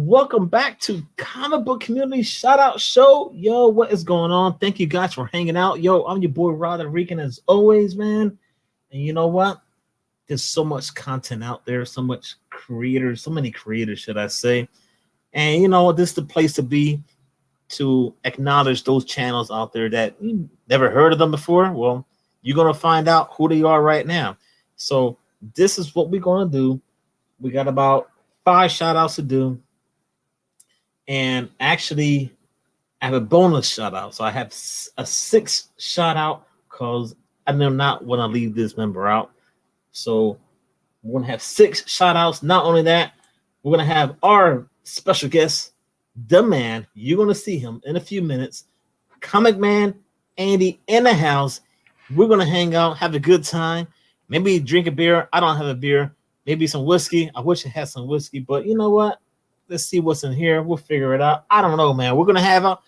welcome back to Comic Book Community Shout Out Show. Yo, what is going on? Thank you guys for hanging out. Yo, I'm your boy Roderick, as always, man. And you know what? There's so much content out there, so many creators, should I say. And you know what? This is the place to be, to acknowledge those channels out there that you never heard of them before. Well, you're going to find out who they are right now. So this is what we're going to do. We got about 5 shout outs to do. And actually, I have a bonus shout out. So I have a 6th shout out because I do not want to leave this member out. So we're going to have 6 shout outs. Not only that, we're going to have our special guest, the man. You're going to see him in a few minutes. ComicManAndy in the house. We're going to hang out, have a good time. Maybe drink a beer. I don't have a beer. Maybe some whiskey. I wish I had some whiskey, but you know what? Let's see what's in here. We'll figure it out. I don't know, man. We're going to have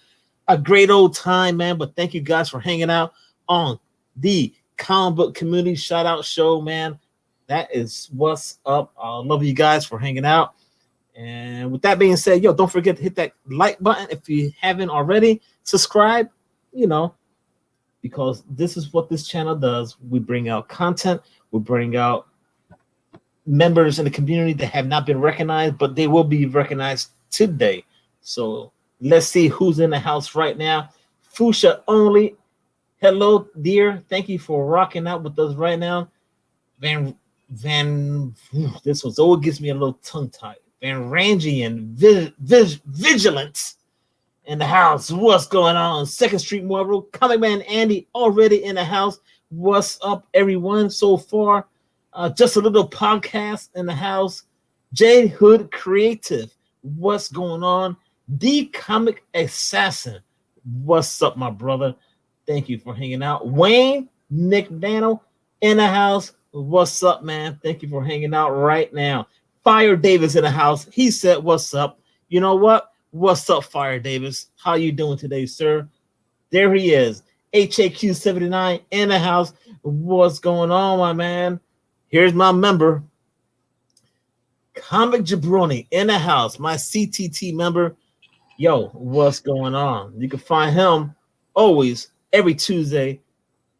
a great old time, man. But thank you guys for hanging out on the Comic Book Community Shout Out Show, man. That is what's up. I love you guys for hanging out. And with that being said, yo, don't forget to hit that like button if you haven't already. Subscribe, you know, because this is what this channel does. We bring out content. We bring out members in the community that have not been recognized, but they will be recognized today. So let's see who's in the house right now. Fuchsia only. Hello, dear. Thank you for rocking out with us right now. This was always gives me a little tongue tied. Van Rangian Vigilance in the house. What's going on? 2nd Street Marvel. ComicManAndy already in the house. What's up, everyone? So far, just a little podcast in the house. J Hood Creative. What's going on? The Comic Assassin. What's up, my brother? Thank you for hanging out. Wayne McDaniel in the house. What's up, man? Thank you for hanging out right now. Fire Davis in the house. He said, what's up? You know what? What's up, Fire Davis? How you doing today, sir? There he is. HAQ79 in the house. What's going on, my man? Here's my member. Comic Jabroni in the house. My CTT member. Yo, what's going on? You can find him always every Tuesday,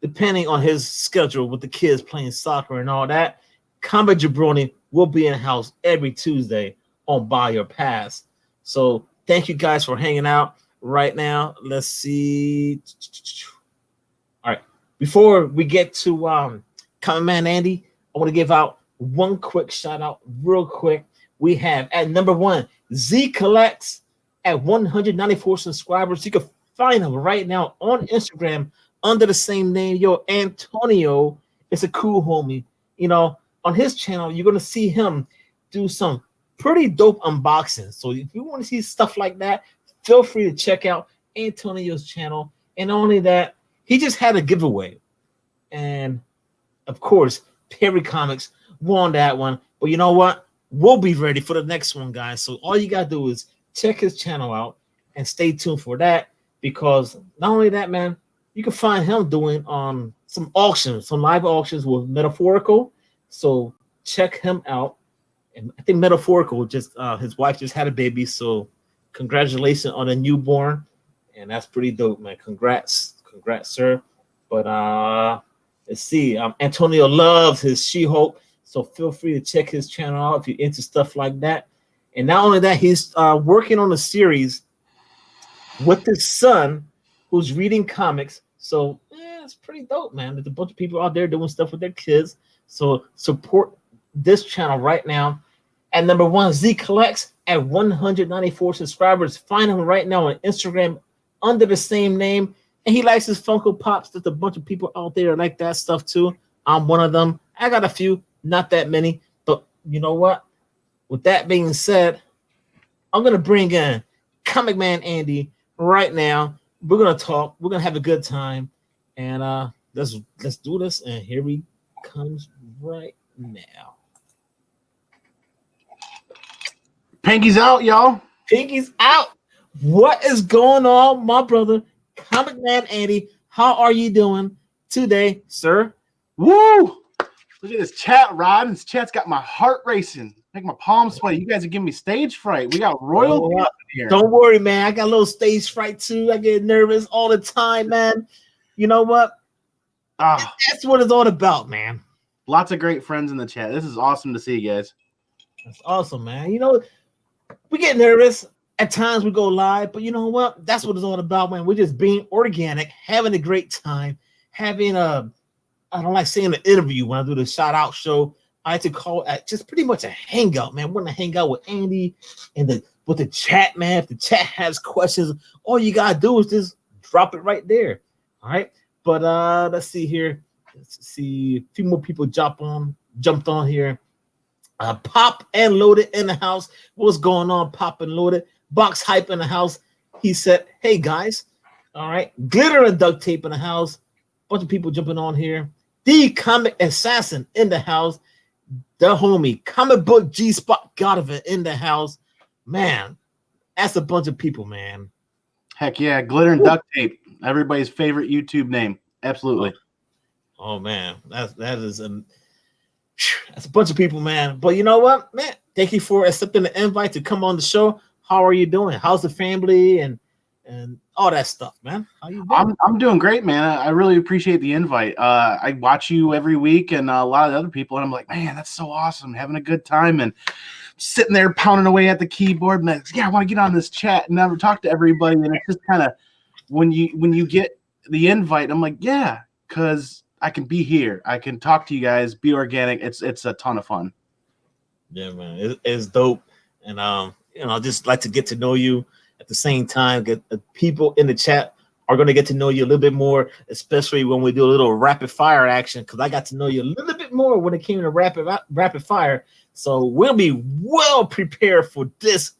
depending on his schedule with the kids playing soccer and all that. Comic Jabroni will be in the house every Tuesday on Buy Your Pass. So thank you guys for hanging out right now. Let's see. All right. Before we get to ComicManAndy, I want to give out one quick shout out real quick. We have at number 1, Z Collects at 194 subscribers. You can find him right now on Instagram under the same name. Yo, Antonio is a cool homie. You know, on his channel, you're going to see him do some pretty dope unboxings. So if you want to see stuff like that, feel free to check out Antonio's channel. And not only that, he just had a giveaway. And of course, Perry Comics won that one. But you know what? We'll be ready for the next one, guys. So all you got to do is check his channel out and stay tuned for that. Because not only that, man, you can find him doing some auctions, some live auctions with Metaphorical. So check him out. And I think Metaphorical just his wife just had a baby. So congratulations on a newborn. And that's pretty dope, man. Congrats, sir. But let's see. Antonio loves his She-Hulk. So feel free to check his channel out if you're into stuff like that. And not only that, he's working on a series with his son who's reading comics. So yeah, it's pretty dope, man. There's a bunch of people out there doing stuff with their kids. So support this channel right now. At number 1, Z Collects at 194 subscribers. Find him right now on Instagram under the same name. And he likes his Funko Pops. There's a bunch of people out there like that stuff too. I'm one of them. I got a few, not that many. But you know what? With that being said, I'm going to bring in ComicManAndy right now. We're going to talk. We're going to have a good time. And let's do this. And here he comes right now. Pinky's out, y'all. Pinky's out. What is going on, my brother? ComicManAndy, how are you doing today, sir? Woo! Look at this chat, Rod. This chat's got my heart racing. Make my palms sweaty. You guys are giving me stage fright. We got royalty here. Don't worry, man. I got a little stage fright too. I get nervous all the time, man. You know what? That's what it's all about, man. Lots of great friends in the chat. This is awesome to see, guys. That's awesome, man. You know, we get nervous. At times we go live, but you know what? That's what it's all about, man. We're just being organic, having a great time, having I don't like saying an interview when I do the shout out show. I like to call it just pretty much a hangout, man. We're gonna hang out with Andy and with the chat, man. If the chat has questions, all you gotta do is just drop it right there. All right. But let's see here. Let's see a few more people jumped on here. Pop and Loaded in the house. What's going on, Pop and Loaded? Box Hype in the house. He said, hey guys. All right. Glitter and Duct Tape in the house. Bunch of people jumping on here. The Comic Assassin in the house. The homie Comic Book G Spot Godovan in the house. Man, that's a bunch of people, man. Heck yeah, Glitter and Duct Tape. Everybody's favorite YouTube name. Absolutely. Oh man, that's a bunch of people, man. But you know what, man? Thank you for accepting the invite to come on the show. How are you doing? How's the family and all that stuff, man? How you doing? I'm doing great, man. I really appreciate the invite. I watch you every week and a lot of other people, and I'm like, man, that's so awesome. Having a good time and sitting there pounding away at the keyboard. And I want to get on this chat and never talk to everybody. And it's just kind of when you get the invite, I'm like, yeah, because I can be here. I can talk to you guys, be organic. It's a ton of fun. Yeah, man, it's dope. And I just like to get to know you. At the same time, get people in the chat are going to get to know you a little bit more, especially when we do a little rapid fire action. Because I got to know you a little bit more when it came to rapid fire. So we'll be well prepared for this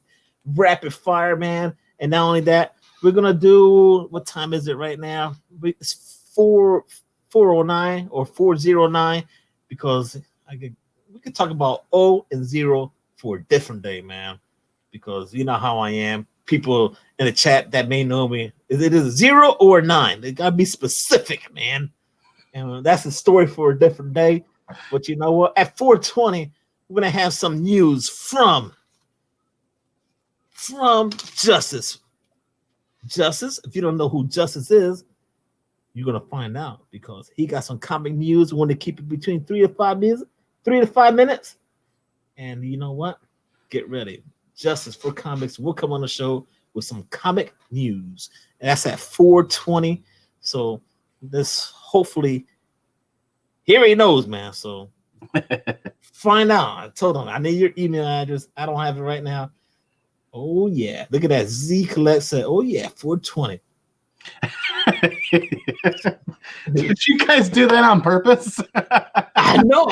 rapid fire, man. And not only that, we're gonna do. What time is it right now? It's 4:09 or 4:09 because we could talk about 0 and 0 for a different day, man. Because you know how I am. People in the chat that may know me, is it a 0 or a 9? They gotta be specific, man. And that's a story for a different day. But you know what? At 4:20, we're gonna have some news from Justice. Justice. If you don't know who Justice is, you're gonna find out because he got some comic news. We want to keep it between 3 to 5 minutes. And you know what? Get ready. Justice for Comics will come on the show with some comic news. And that's at 4:20. So this hopefully he already knows, man. So find out. I told him I need your email address. I don't have it right now. Oh yeah. Look at that. Z Collect said, oh yeah, 4:20. Did you guys do that on purpose? I know.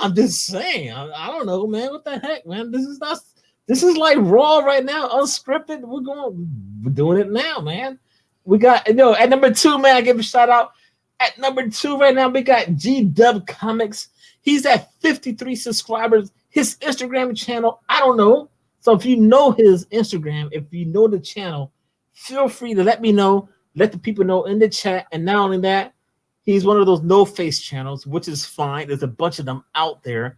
I'm just saying. I don't know, man. What the heck, man? This is like raw right now, unscripted. We're doing it now, man. We got at number 2, man. I give a shout out. At number 2 right now, we got GDub Comics. He's at 53 subscribers. His Instagram channel, I don't know. So if you know his Instagram, if you know the channel, feel free to let me know. Let the people know in the chat. And not only that, he's one of those no-face channels, which is fine. There's a bunch of them out there.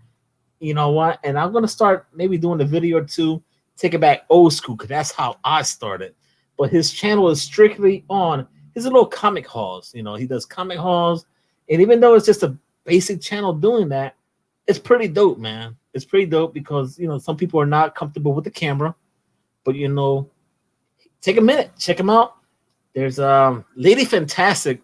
You know what? And I'm going to start maybe doing a video or two, take it back old school, because that's how I started. But his channel is strictly on his little comic hauls. You know, he does comic hauls. And even though it's just a basic channel doing that, it's pretty dope, man. It's pretty dope because, you know, some people are not comfortable with the camera. But, you know, take a minute. Check him out. There's Lady Fantastic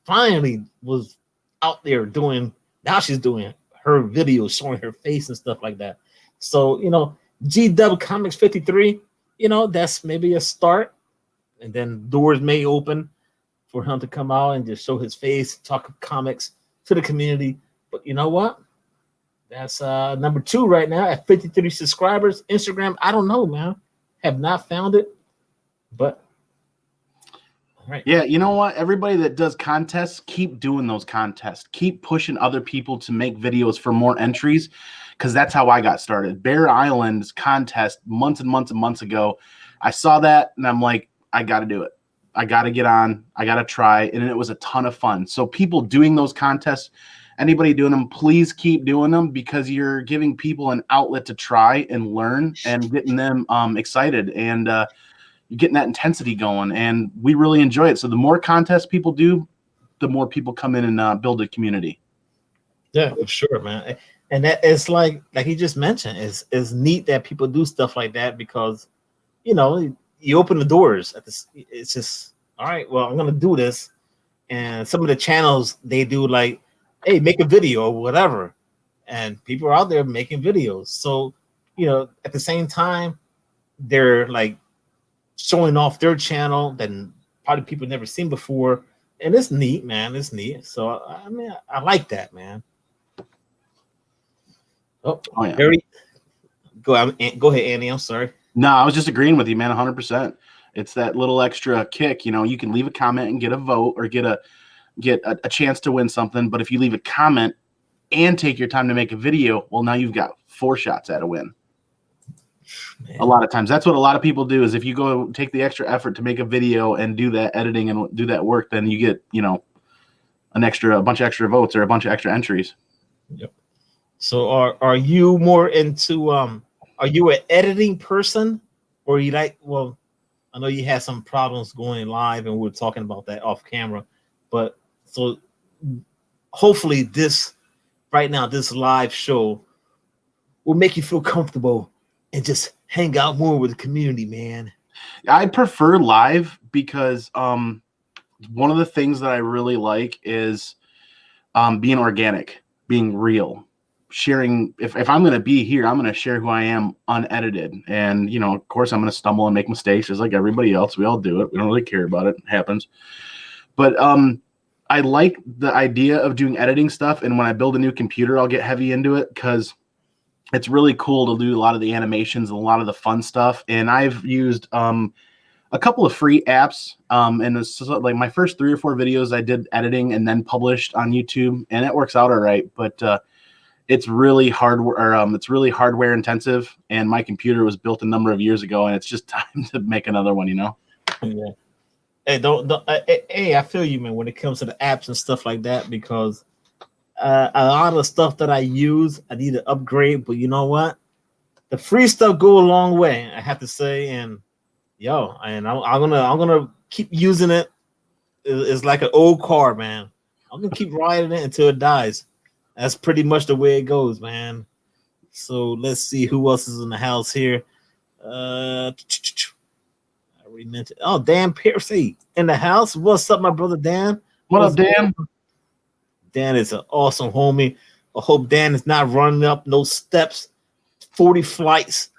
finally was out there doing, now she's doing her videos showing her face and stuff like that. So, you know, GDub Comics 53, you know, that's maybe a start. And then doors may open for him to come out and just show his face, talk comics to the community. But you know what? That's number 2 right now at 53 subscribers. Instagram, I don't know, man. Have not found it. But right. Yeah, you know what? Everybody that does contests, keep doing those contests. Keep pushing other people to make videos for more entries, because that's how I got started. Bear Island's contest months and months and months ago. I saw that, and I'm like, I got to do it. I got to get on. I got to try. And it was a ton of fun. So people doing those contests, anybody doing them, please keep doing them, because you're giving people an outlet to try and learn and getting them excited, and you're getting that intensity going, and we really enjoy it. So the more contests people do, the more people come in and build a community. Yeah, for sure, man. And that is like he just mentioned, is neat that people do stuff like that, because you know, you open the doors at this. It's just, all right, well, I'm gonna do this. And some of the channels, they do like, hey, make a video or whatever, and people are out there making videos. So, you know, at the same time, they're like showing off their channel that probably people never seen before, and it's neat, man. It's neat. So I mean, I like that, man. Oh yeah. Very, go ahead, Andy. I'm sorry. No, I was just agreeing with you, man. 100%. It's that little extra kick. You know, you can leave a comment and get a vote, or get a chance to win something. But if you leave a comment and take your time to make a video, well, now you've got 4 shots at a win. Man. A lot of times, that's what a lot of people do, is if you go take the extra effort to make a video and do that editing and do that work, then you get, you know, a bunch of extra votes or a bunch of extra entries. Yep. So are you more into are you an editing person, or you like, well, I know you had some problems going live and we were talking about that off camera, but so hopefully this live show will make you feel comfortable and just hang out more with the community, man. I prefer live because one of the things that I really like is being organic, being real. Sharing, if I'm going to be here, I'm going to share who I am unedited. And, you know, of course, I'm going to stumble and make mistakes just like everybody else. We all do it. We don't really care about it. It happens. But I like the idea of doing editing stuff. And when I build a new computer, I'll get heavy into it, because it's really cool to do a lot of the animations and a lot of the fun stuff. And I've used a couple of free apps. And it's like my first 3 or 4 videos I did editing and then published on YouTube, and it works out all right. But it's really hardware intensive, and my computer was built a number of years ago, and it's just time to make another one, you know? Yeah. Hey, I feel you, man, when it comes to the apps and stuff like that, because a lot of the stuff that I use, I need to upgrade, but you know what? The free stuff go a long way, I have to say, and I'm gonna keep using it. It's like an old car, man. I'm gonna keep riding it until it dies. That's pretty much the way it goes, man. So let's see who else is in the house here. I already mentioned. Oh, Dan Piercy in the house. What's up, my brother Dan? What up, Dan? Dan is an awesome homie. I hope Dan is not running up no steps, 40 flights,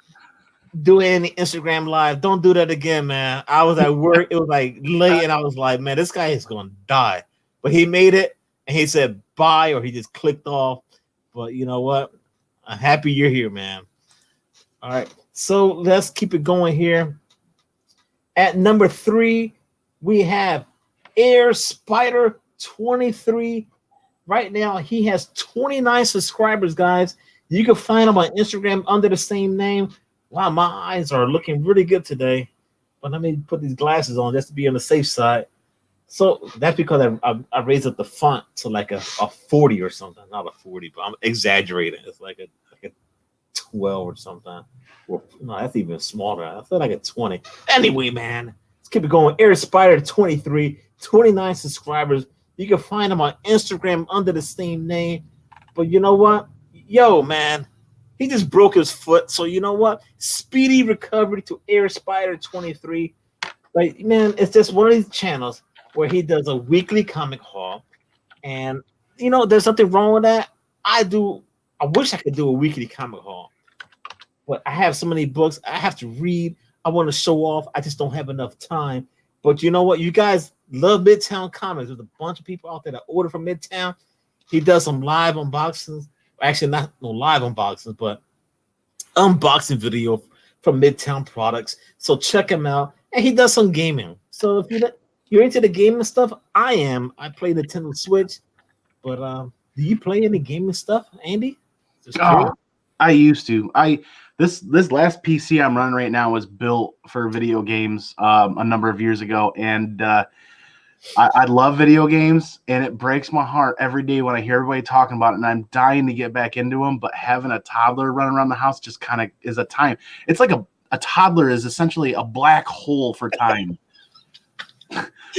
doing any Instagram live. Don't do that again, man. I was at work. It was like late, and I was like, man, this guy is going to die. But he made it, and he said bye, or he just clicked off. But you know what? I'm happy you're here, man. All right. So let's keep it going here. At number 3, we have Air Spider 23. Right now, he has 29 subscribers, guys. You can find him on Instagram under the same name. Wow, my eyes are looking really good today. But let me put these glasses on just to be on the safe side. So that's because I raised up the font to like a 40 or something. Not a 40, but I'm exaggerating. It's like a 12 or something. Well, no, that's even smaller. I feel like a 20. Anyway, man, let's keep it going. Air Spider 23, 29 subscribers. You can find him on Instagram under the same name. But you know what? Yo, man, he just broke his foot. So you know what? Speedy recovery to Air Spider 23. Like, man, it's just one of these channels where he does a weekly comic haul. And, you know, there's nothing wrong with that. I wish I could do a weekly comic haul. But I have so many books I have to read. I want to show off. I just don't have enough time. But you know what? You guys love Midtown Comics. There's a bunch of people out there that order from Midtown. He does some live unboxings. Actually, not no live unboxings, but unboxing video from Midtown products. So check him out. And he does some gaming. So if you're into the gaming stuff, I am. I play Nintendo Switch. But do you play any gaming stuff, Andy? I used to. This last PC I'm running right now was built for video games a number of years ago, and I love video games, and it breaks my heart every day when I hear everybody talking about it, and I'm dying to get back into them. But having a toddler running around the house just kind of is a time. It's like a toddler is essentially a black hole for time.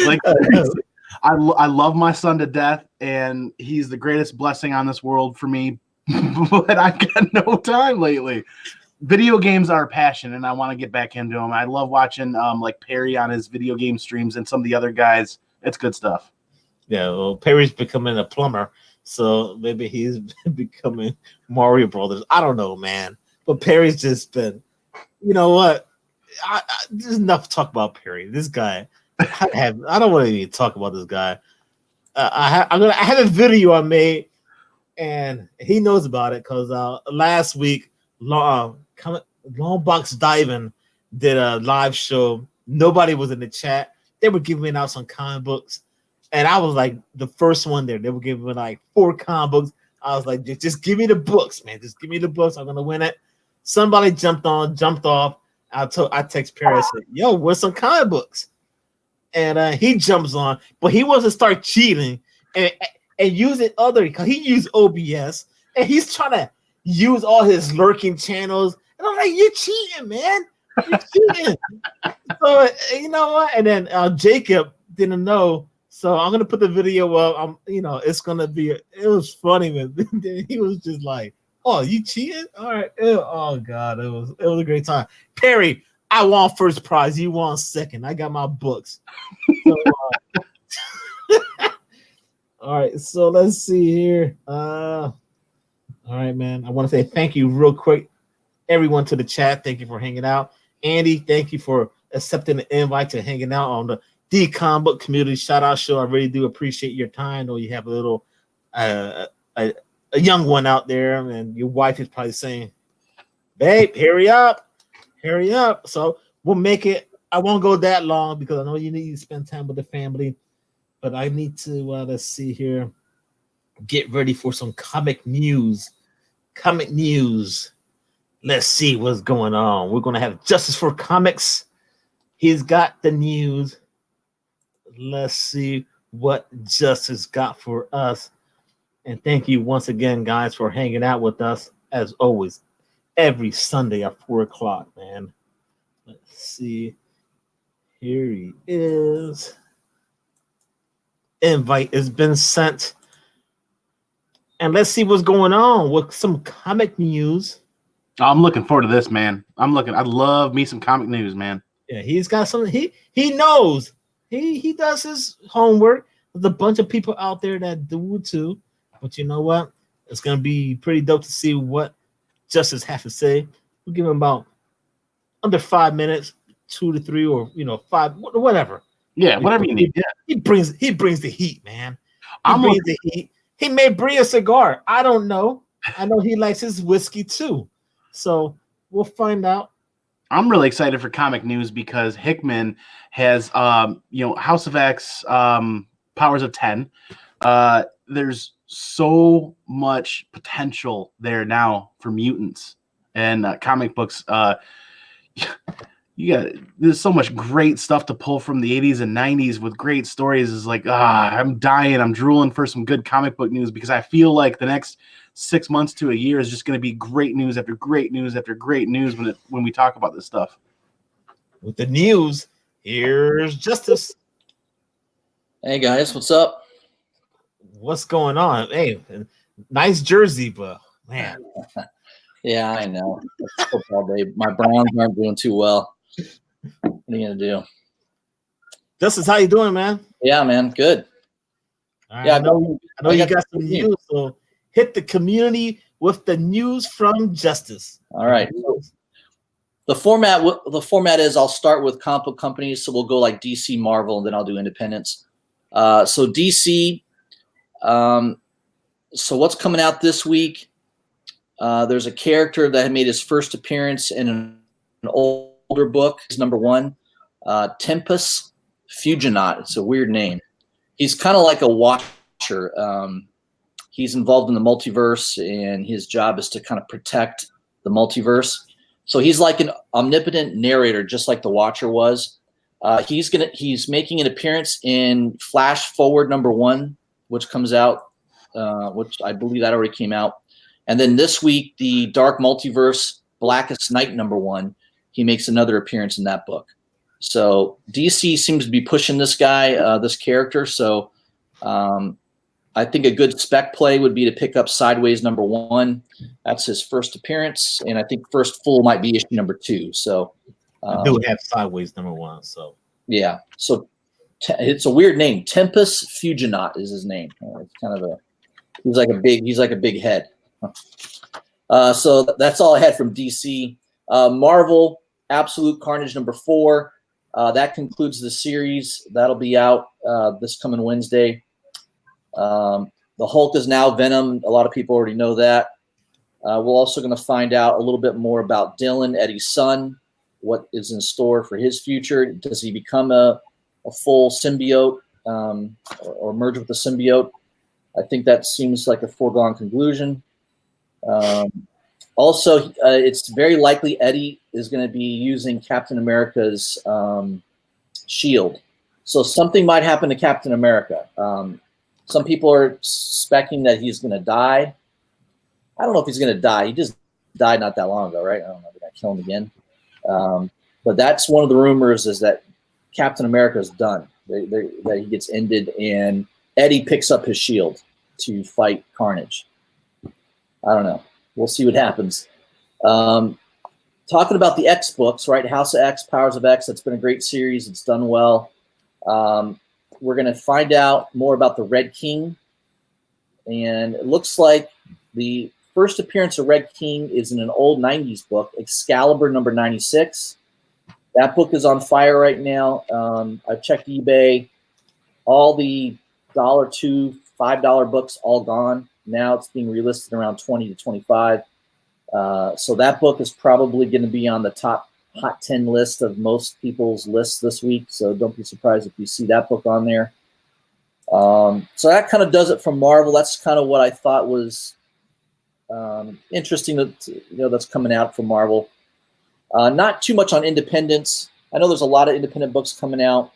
Like I love my son to death, and he's the greatest blessing on this world for me. But I've got no time lately. Video games are a passion, and I want to get back into them. I love watching like Perry on his video game streams and some of the other guys. It's good stuff. Yeah, well, Perry's becoming a plumber, so maybe he's becoming Mario Brothers. I don't know, man. But Perry's just been, you know what? There's enough to talk about Perry. This guy, I don't want to even talk about this guy. I had a video I made, and he knows about it because last week, Long Box Diving did a live show. Nobody was in the chat. They were giving out some comic books, and I was like the first one there. They were giving like 4 comic books. I was like, just give me the books, man. Just give me the books. I'm gonna win it. Somebody jumped off. I text Perry. I said, "Yo, where's some comic books?" And he jumps on, but he wants to start cheating and using other because he used OBS, and he's trying to use all his lurking channels. And I'm like, "You're cheating, man. You're cheating." So you know what? And then Jacob didn't know, so I'm gonna put the video up. It's gonna be. It was funny, man. He was just like, "Oh, you cheated? All right." Oh God, it was a great time. Perry, I won first prize. You won second. I got my books. So, all right, so let's see here. All right, man. I want to say thank you real quick, everyone to the chat. Thank you for hanging out. Andy, thank you for accepting the invite to hanging out on the Comic Book Community Shout Out Show. I really do appreciate your time. I know you have a little a young one out there, and your wife is probably saying, "Babe, hurry up. So we'll make it. I won't go that long because I know you need to spend time with the family, but I need to let's see here, get ready for some comic news. Let's see what's going on. We're gonna have Justice for Comics. He's got the news. Let's see what Justice got for us. And thank you once again, guys, for hanging out with us as always every Sunday at 4:00, man. Let's see. Here he is. Invite has been sent. And let's see what's going on with some comic news. I'm looking forward to this, man. I love me some comic news, man. Yeah, he's got something. He knows. He does his homework. There's a bunch of people out there that do it too. But you know what? It's gonna be pretty dope to see what Justice has to say. We'll give him about under 5 minutes, 2 to 3, or 5, whatever. Yeah, whatever you need. Yeah. He brings the heat, man. He brings the heat. He may bring a cigar. I don't know. I know he likes his whiskey too. So we'll find out. I'm really excited for comic news because Hickman has House of X, Powers of 10. There's so much potential there now for mutants and comic books. There's so much great stuff to pull from the 80s and 90s with great stories. Is like, I'm dying. I'm drooling for some good comic book news because I feel like the next 6 months to a year is just going to be great news after great news after great news when we talk about this stuff. With the news, here's Justice. Hey guys, what's up? What's going on? Hey, nice jersey, but man. Yeah, I know. It's football day. My Browns aren't doing too well. What are you gonna do? Justice, how you doing, man? Yeah, man, good. Right, Yeah, I know you got some news, so hit the community with the news from Justice. All right. So the format is I'll start with comic book companies, so we'll go like DC, Marvel, and then I'll do independents. So DC. So what's coming out this week? There's a character that had made his first appearance in an older book. It's #1, Tempus Fuginaut. It's a weird name. He's kind of like a watcher. He's involved in the multiverse, and his job is to kind of protect the multiverse. So he's like an omnipotent narrator, just like the Watcher was. He's making an appearance in Flash Forward #1, which comes out, which I believe that already came out. And then this week, the Dark Multiverse Blackest Night #1, he makes another appearance in that book. So DC seems to be pushing this guy, this character. So I think a good spec play would be to pick up Sideways #1. That's his first appearance, and I think first full might be issue #2. So I do have Sideways #1. So yeah, so it's a weird name. Tempus Fuginaut is his name. It's kind of he's like a big head. So that's all I had from DC. Marvel Absolute Carnage #4. That concludes the series. That'll be out this coming Wednesday. The Hulk is now Venom. A lot of people already know that. We're also going to find out a little bit more about Dylan, Eddie's son. What is in store for his future? Does he become a full symbiote or merge with the symbiote? I think that seems like a foregone conclusion. Also, it's very likely Eddie is going to be using Captain America's shield. So something might happen to Captain America. Some people are speculating that he's going to die. I don't know if he's going to die. He just died not that long ago, right? I don't know. Did I kill him again? But that's one of the rumors, is that Captain America is done. That he gets ended, and Eddie picks up his shield to fight Carnage. I don't know. We'll see what happens. Talking about the X books, right? House of X, Powers of X. That's been a great series. It's done well. We're going to find out more about the Red King. And it looks like the first appearance of Red King is in an old 90s book, Excalibur #96. That book is on fire right now. I've checked eBay. All the $2, $5 books all gone. Now it's being relisted around 20 to 25. So that book is probably going to be on the top Hot 10 list of most people's lists this week. So don't be surprised if you see that book on there. So that kind of does it from Marvel. That's kind of what I thought was interesting that's coming out from Marvel. Not too much on independents. I know there's a lot of independent books coming out.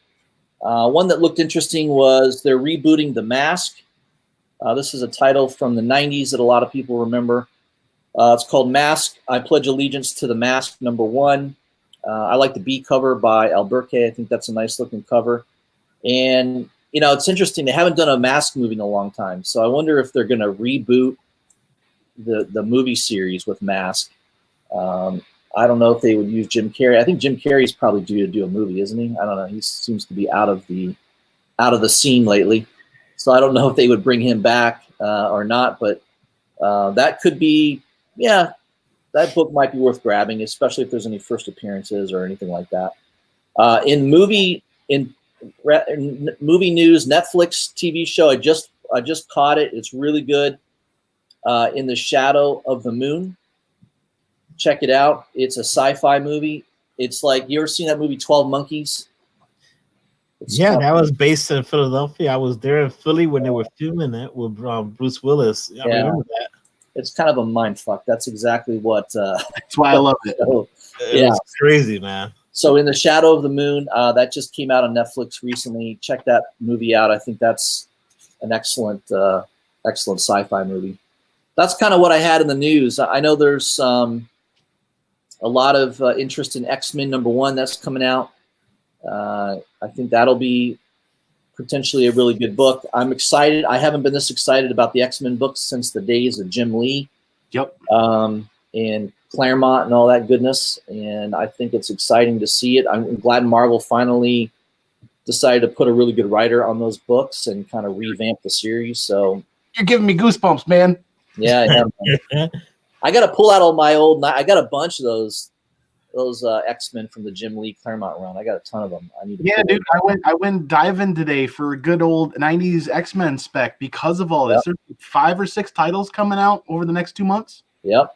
One that looked interesting was they're rebooting The Mask. This is a title from the 90s that a lot of people remember. It's called Mask. I Pledge Allegiance to the Mask #1. I like the B cover by Alburquerque. I think that's a nice looking cover. And, it's interesting. They haven't done a Mask movie in a long time. So I wonder if they're going to reboot the movie series with Mask. I don't know if they would use Jim Carrey. I think Jim Carrey's probably due to do a movie, isn't he? I don't know. He seems to be out of the scene lately. So I don't know if they would bring him back or not. But that could be, that book might be worth grabbing, especially if there's any first appearances or anything like that. In movie news, Netflix TV show, I just caught it. It's really good. In the Shadow of the Moon. Check it out. It's a sci-fi movie. It's like, you ever seen that movie 12 Monkeys? That was based in Philadelphia. I was there in Philly when they were filming it with Bruce Willis. I remember that. It's kind of a mind fuck. That's exactly what. That's why I love it. It's crazy, man. So In the Shadow of the Moon, that just came out on Netflix recently. Check that movie out. I think that's an excellent sci-fi movie. That's kind of what I had in the news. I know there's a lot of interest in X-Men #1 that's coming out. I think that'll be potentially a really good book. I'm excited. I haven't been this excited about the X-Men books since the days of Jim Lee. Yep. And Claremont and all that goodness. And I think it's exciting to see it. I'm glad Marvel finally decided to put a really good writer on those books and kind of revamp the series. So you're giving me goosebumps, man. Yeah, I got to pull out all my old. I got a bunch of those X-Men from the Jim Lee Claremont run. I got a ton of them. I need to. Yeah, dude. I went diving today for a good old 90s X-Men spec because of all this. There's 5 or 6 titles coming out over the next 2 months. Yep.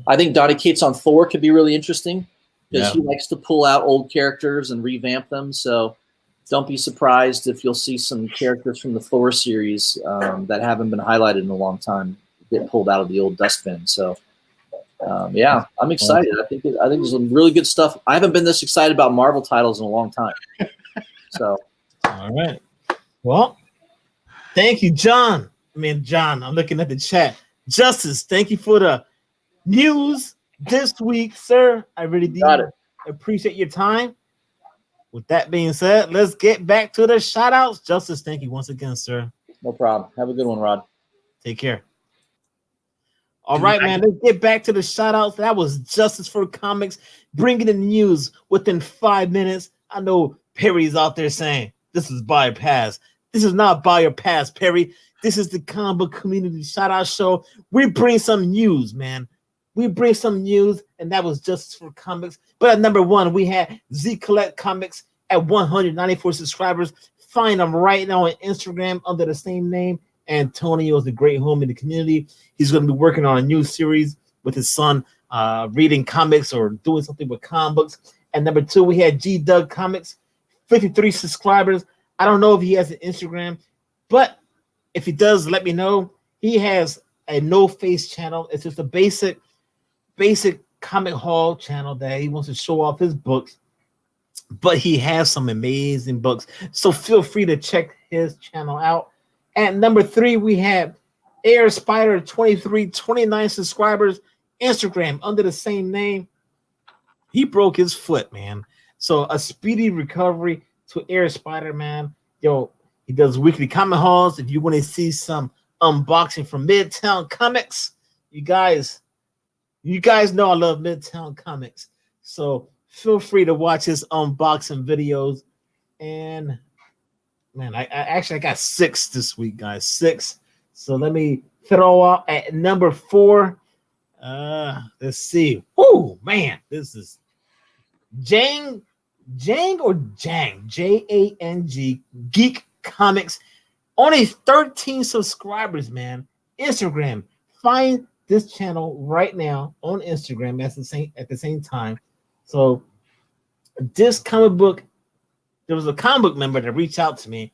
I think Donny Cates on Thor could be really interesting because he likes to pull out old characters and revamp them. So don't be surprised if you'll see some characters from the Thor series that haven't been highlighted in a long time get pulled out of the old dustbin. So Yeah, I'm excited. I think there's some really good stuff. I haven't been this excited about Marvel titles in a long time. So, all right. Well, thank you, John. John, I'm looking at the chat. Justice, thank you for the news this week, sir. I really do appreciate your time. With that being said, let's get back to the shout outs. Justice, thank you once again, sir. No problem. Have a good one, Rod. Take care. All right, man. Let's get back to the shout outs. That was Justice for Comics, bringing the news within 5 minutes. I know Perry's out there saying, this is buy or pass. This is not buy or pass, Perry. This is the comic book community shout out show. We bring some news, man. We bring some news, and that was Justice for Comics. But at number one, we had Z Collect Comics at 194 subscribers. Find them right now on Instagram under the same name. Antonio is the great home in the community. He's going to be working on a new series with his son, reading comics or doing something with comic books. And number two, we had GDub Comics, 53 subscribers. I don't know if he has an Instagram, but if he does, let me know. He has a no-face channel. It's just a basic comic haul channel that he wants to show off his books, but he has some amazing books. So feel free to check his channel out. At number three, we have Air Spider 23, 29 subscribers, Instagram under the same name. He broke his foot, man. So a speedy recovery to Air Spider, man. Yo, he does weekly comic hauls. If you want to see some unboxing from Midtown Comics, you guys know I love Midtown Comics. So feel free to watch his unboxing videos. And man, I got 6 this week, guys. 6. So let me throw out at number 4. Let's see. Oh man, this is Jang or Jang, Jang, Geek Comics. Only 13 subscribers, man. Instagram. Find this channel right now on Instagram at the same time. So this comic book, there was a comic book member that reached out to me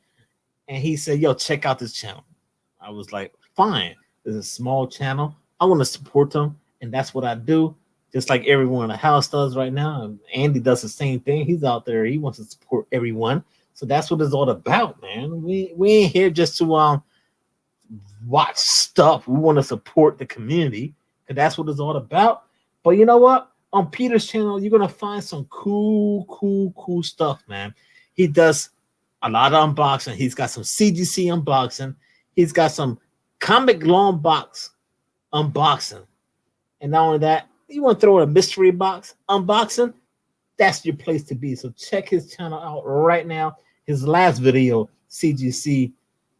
and he said, yo, check out this channel. I was like, fine. It's a small channel. I want to support them. And that's what I do. Just like everyone in the house does right now. And Andy does the same thing. He's out there. He wants to support everyone. So that's what it's all about, man. We ain't here just to watch stuff. We want to support the community. Because that's what it's all about. But you know what? On Peter's channel, you're going to find some cool stuff, man. He does a lot of unboxing. He's got some CGC unboxing. He's got some comic long box unboxing. And not only that, you want to throw in a mystery box unboxing, that's your place to be. So check his channel out right now. His last video, CGC,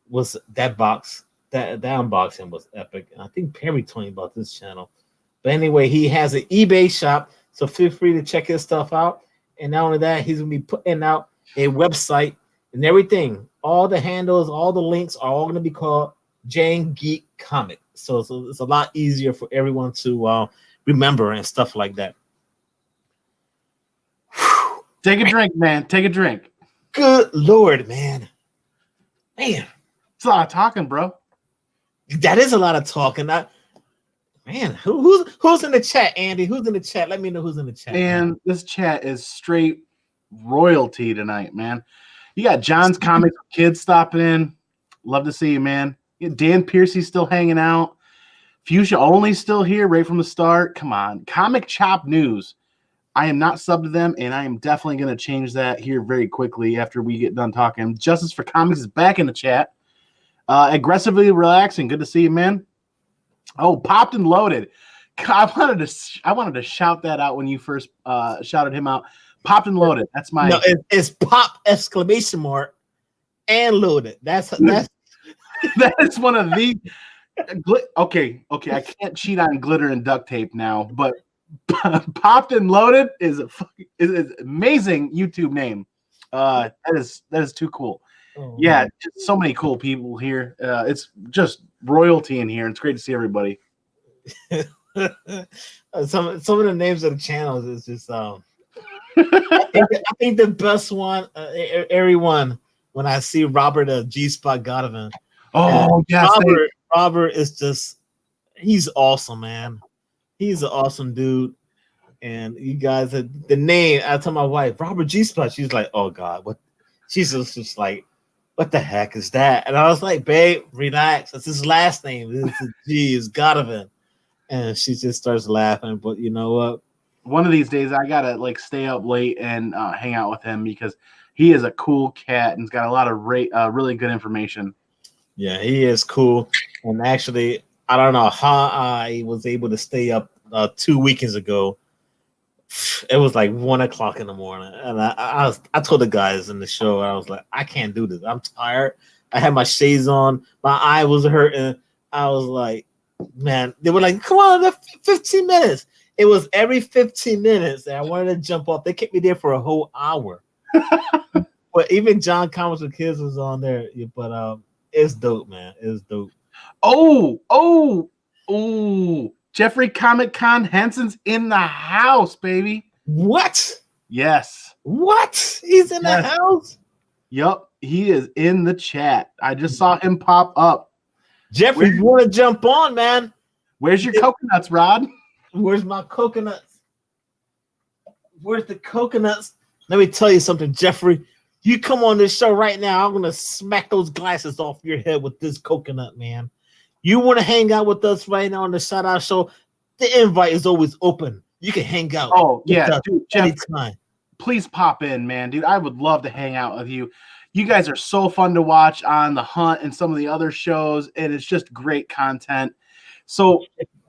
was that box. That unboxing was epic. And I think Perry told me about this channel. But anyway, he has an eBay shop, so feel free to check his stuff out. And not only that, he's going to be putting out a website and everything. All the handles, all the links are all going to be called Jang Geek Comic. So it's a lot easier for everyone to remember and stuff like that. Take a drink, man. Take a drink. Good Lord, man. Man. It's a lot of talking, bro. That is a lot of talking. Man, who's in the chat, Andy? Who's in the chat? Let me know who's in the chat. Man, this chat is straight royalty tonight, man. You got John's Comics Kids stopping in. Love to see you, man. Dan Piercy's still hanging out. Fuchsia Only still here right from the start. Come on. Comic Chop News. I am not subbed to them, and I am definitely going to change that here very quickly after we get done talking. Justice for Comics is back in the chat. Aggressively Relaxing. Good to see you, man. Oh, Popped and Loaded. I wanted to shout that out when you first shouted him out. Popped and Loaded. That's my. No, it's pop exclamation mark and loaded. That's that is one of the. Okay. I can't cheat on glitter and duct tape now, but Popped and Loaded is an amazing YouTube name. That is too cool. Oh, yeah, just so many cool people here. It's just royalty in here. It's great to see everybody. Some of the names of the channels is just I think the best one, everyone, when I see Robert G Spot Godovan. Oh yes, Robert is just, he's awesome, man. He's an awesome dude. And you guys, the name, I told my wife, Robert G. Spot. She's like, oh God, what? She's just like, what the heck is that? And I was like, babe, relax. That's his last name. It's G, it's Godovan. And she just starts laughing. But you know what? One of these days, I gotta like stay up late and hang out with him because he is a cool cat and's got a lot of really good information. Yeah, he is cool. And actually, I don't know how I was able to stay up 2 weekends ago. It was like 1 o'clock in the morning, and I told the guys in the show, I was like, I can't do this. I'm tired. I had my shades on. My eye was hurting. I was like, man. They were like, come on, 15 minutes. It was every 15 minutes that I wanted to jump off. They kept me there for a whole hour. But even John Comics with Kids was on there. But it's dope, man. It's dope. Oh. Jeffrey Comic Con Henson's in the house, baby. What? Yes. What? He's in the house? Yup. He is in the chat. I just saw him pop up. Jeffrey, you want to jump on, man? Where's your coconuts, Rod? Where's my coconuts? Where's the coconuts? Let me tell you something, Jeffrey. You come on this show right now, I'm going to smack those glasses off your head with this coconut, man. You want to hang out with us right now on the Shout Out Show? The invite is always open. You can hang out. Oh, yeah, dude, Jeff, anytime. Please pop in, man, dude. I would love to hang out with you. You guys are so fun to watch on The Hunt and some of the other shows, and it's just great content. So,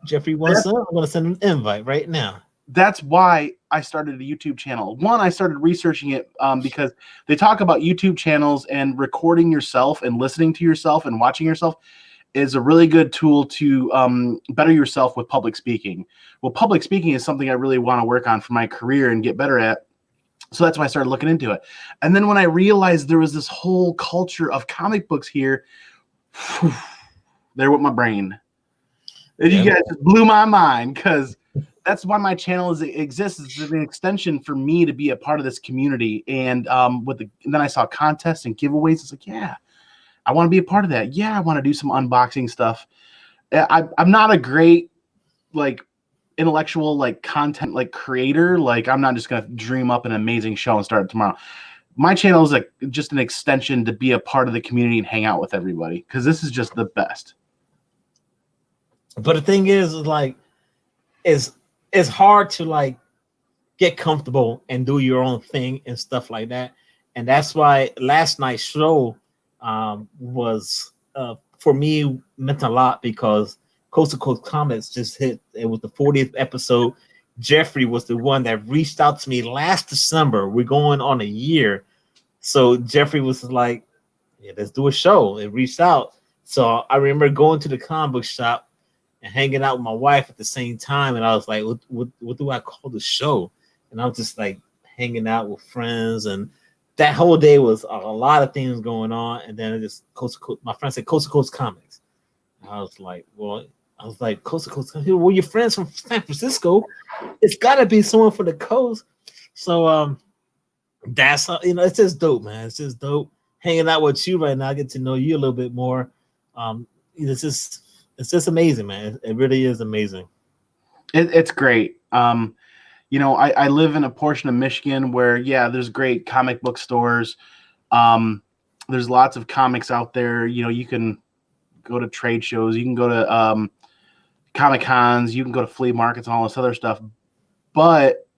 Jeffrey wants I'm going to send an invite right now. That's why I started a YouTube channel. One, I started researching it because they talk about YouTube channels and recording yourself and listening to yourself and watching yourself is a really good tool to better yourself with public speaking. Well, public speaking is something I really want to work on for my career and get better at. So that's why I started looking into it. And then when I realized there was this whole culture of comic books here, there went my brain. Yeah. You guys just blew my mind because that's why my channel exists. It's an extension for me to be a part of this community. And and then I saw contests and giveaways. It's like, yeah, I want to be a part of that. Yeah, I want to do some unboxing stuff. I'm not a great intellectual content creator. I'm not just gonna dream up an amazing show and start it tomorrow. My channel is just an extension to be a part of the community and hang out with everybody because this is just the best. But the thing is it's hard to get comfortable and do your own thing and stuff like that. And that's why last night's show was for me meant a lot because Coast to Coast Comics just hit. It was the 40th episode. Jeffrey was the one that reached out to me last December. We're going on a year. So Jeffrey was like, yeah, let's do a show. It reached out. So I remember going to the comic book shop and hanging out with my wife at the same time. And I was like, what do I call the show? And I was just hanging out with friends. And that whole day was a lot of things going on. And then my friend said Coast to Coast Comics. And I was like, Coast to Coast. Well, your friends from San Francisco. It's got to be someone from the coast. So that's it's just dope, man. It's just dope hanging out with you right now. I get to know you a little bit more. It's just amazing, man. It really is amazing. It's great. I live in a portion of Michigan where there's great comic book stores. There's lots of comics out there. You can go to trade shows. You can go to Comic Cons, you can go to flea markets and all this other stuff. But,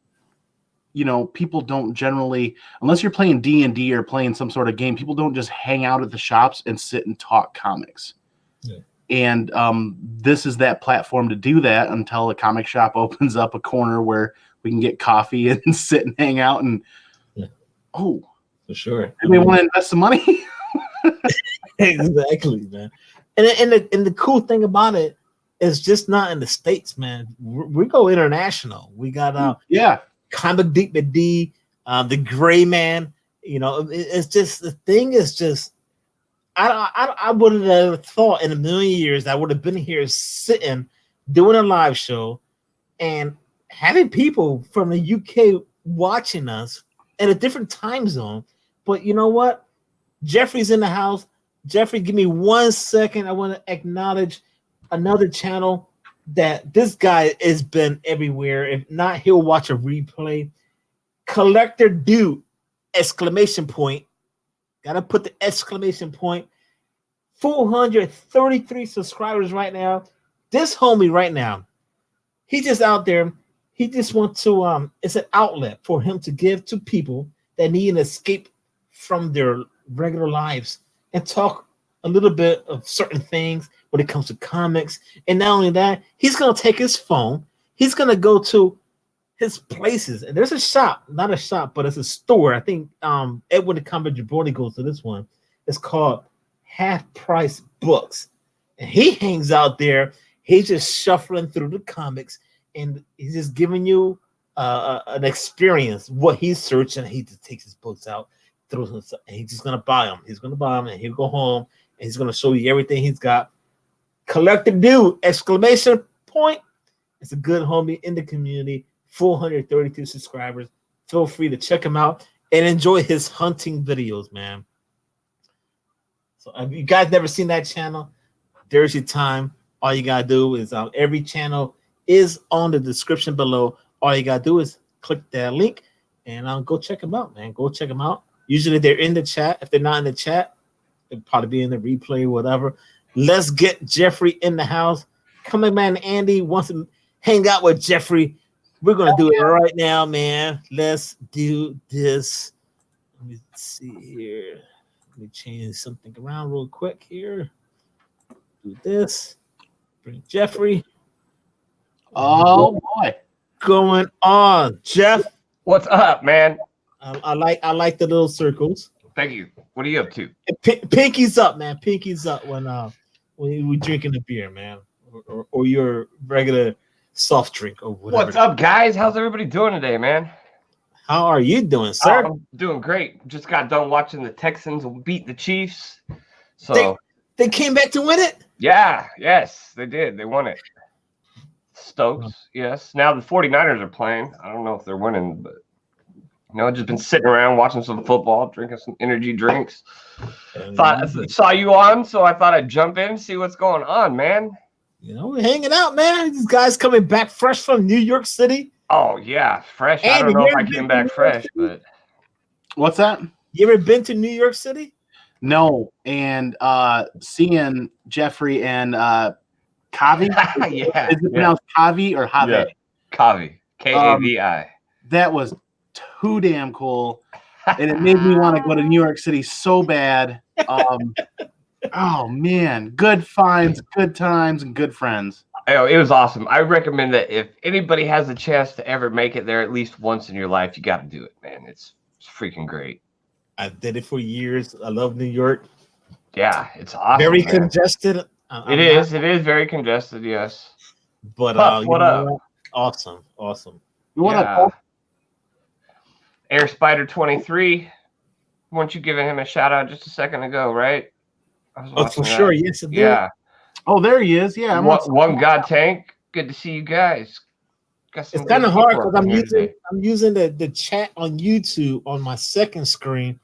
people don't generally, unless you're playing D&D or playing some sort of game, people don't just hang out at the shops and sit and talk comics. Yeah. And this is that platform to do that until a comic shop opens up a corner where we can get coffee and sit and hang out. And, for sure. They want to invest some money. Exactly, man. And the cool thing about it, it's just not in the States, man. We go international. We got Comic Deep with D, the Gray Man. It's just the thing is just I wouldn't have thought in a million years I would have been here sitting doing a live show and having people from the UK watching us at a different time zone. But you know what? Jeffrey's in the house. Jeffrey, give me 1 second. I want to acknowledge another channel. that this guy has been everywhere. If not, he'll watch a replay. Collector Dude! Exclamation point. Gotta put the exclamation point. 433 subscribers right now. This homie right now, he just out there. He just wants to it's an outlet for him to give to people that need an escape from their regular lives and talk a little bit of certain things when it comes to comics. And not only that, he's gonna take his phone, he's gonna go to his places, and there's a shop, not a shop, but it's a store. I think Edwin the Comic Jabroni goes to this one. It's called Half Price Books, and he hangs out there. He's just shuffling through the comics, and he's just giving you an experience. What he's searching, he just takes his books out, throws them, and he's just gonna buy them. He's gonna buy them, and he'll go home, and he's gonna show you everything he's got. Collector Dude! Exclamation point! It's a good homie in the community. 432 subscribers. Feel free to check him out and enjoy his hunting videos, man. So if you guys never seen that channel, there's your time. All you gotta do is every channel is on the description below. All you gotta do is click that link and go check them out, man. Go check them out. Usually they're in the chat. If they're not in the chat, they'll probably be in the replay or whatever. Let's get Jeffrey in the house. ComicManAndy wants to hang out with Jeffrey. We're gonna do it right now, man. Let's do this. Let me see here. Let me change something around real quick here. Do this. Bring Jeffrey. Oh boy, going on, Jeff? What's up, man? I like the little circles. Thank you. What are you up to? Pinkies up, man. Pinkies up when we're drinking a beer, man, or your regular soft drink or whatever. What's up, guys? How's everybody doing today, man? How are you doing, sir? I'm doing great. Just got done watching the Texans beat the Chiefs. So they came back to win it? Yeah, yes, they did. They won it. Stokes, yes. Now the 49ers are playing. I don't know if they're winning, but just been sitting around watching some football, drinking some energy drinks. Saw you on, so I thought I'd jump in and see what's going on, man. We're hanging out, man. These guys coming back fresh from New York City. Oh, yeah, fresh. I don't know if I came back fresh, but... What's that? You ever been to New York City? No, and seeing Jeffrey and Kavi. Yeah. Is it pronounced Kavi or Have? Yeah. Kavi. Kavi. That was too damn cool. And it made me want to go to New York City so bad. Oh man, good finds, good times, and good friends. Oh, it was awesome. I recommend that if anybody has a chance to ever make it there at least once in your life, you got to do it, man. It's freaking great. I did it for years. I love New York. Yeah, it's awesome. Very man. Congested. It is very congested, yes. But what up? Awesome. What up? Epd.34. Weren't you giving him a shout out just a second ago, right? For sure. Yes, it did. Yeah. Oh, there he is. Yeah. One God Tank. Good to see you guys. It's kind of hard because I'm using the chat on YouTube on my second screen,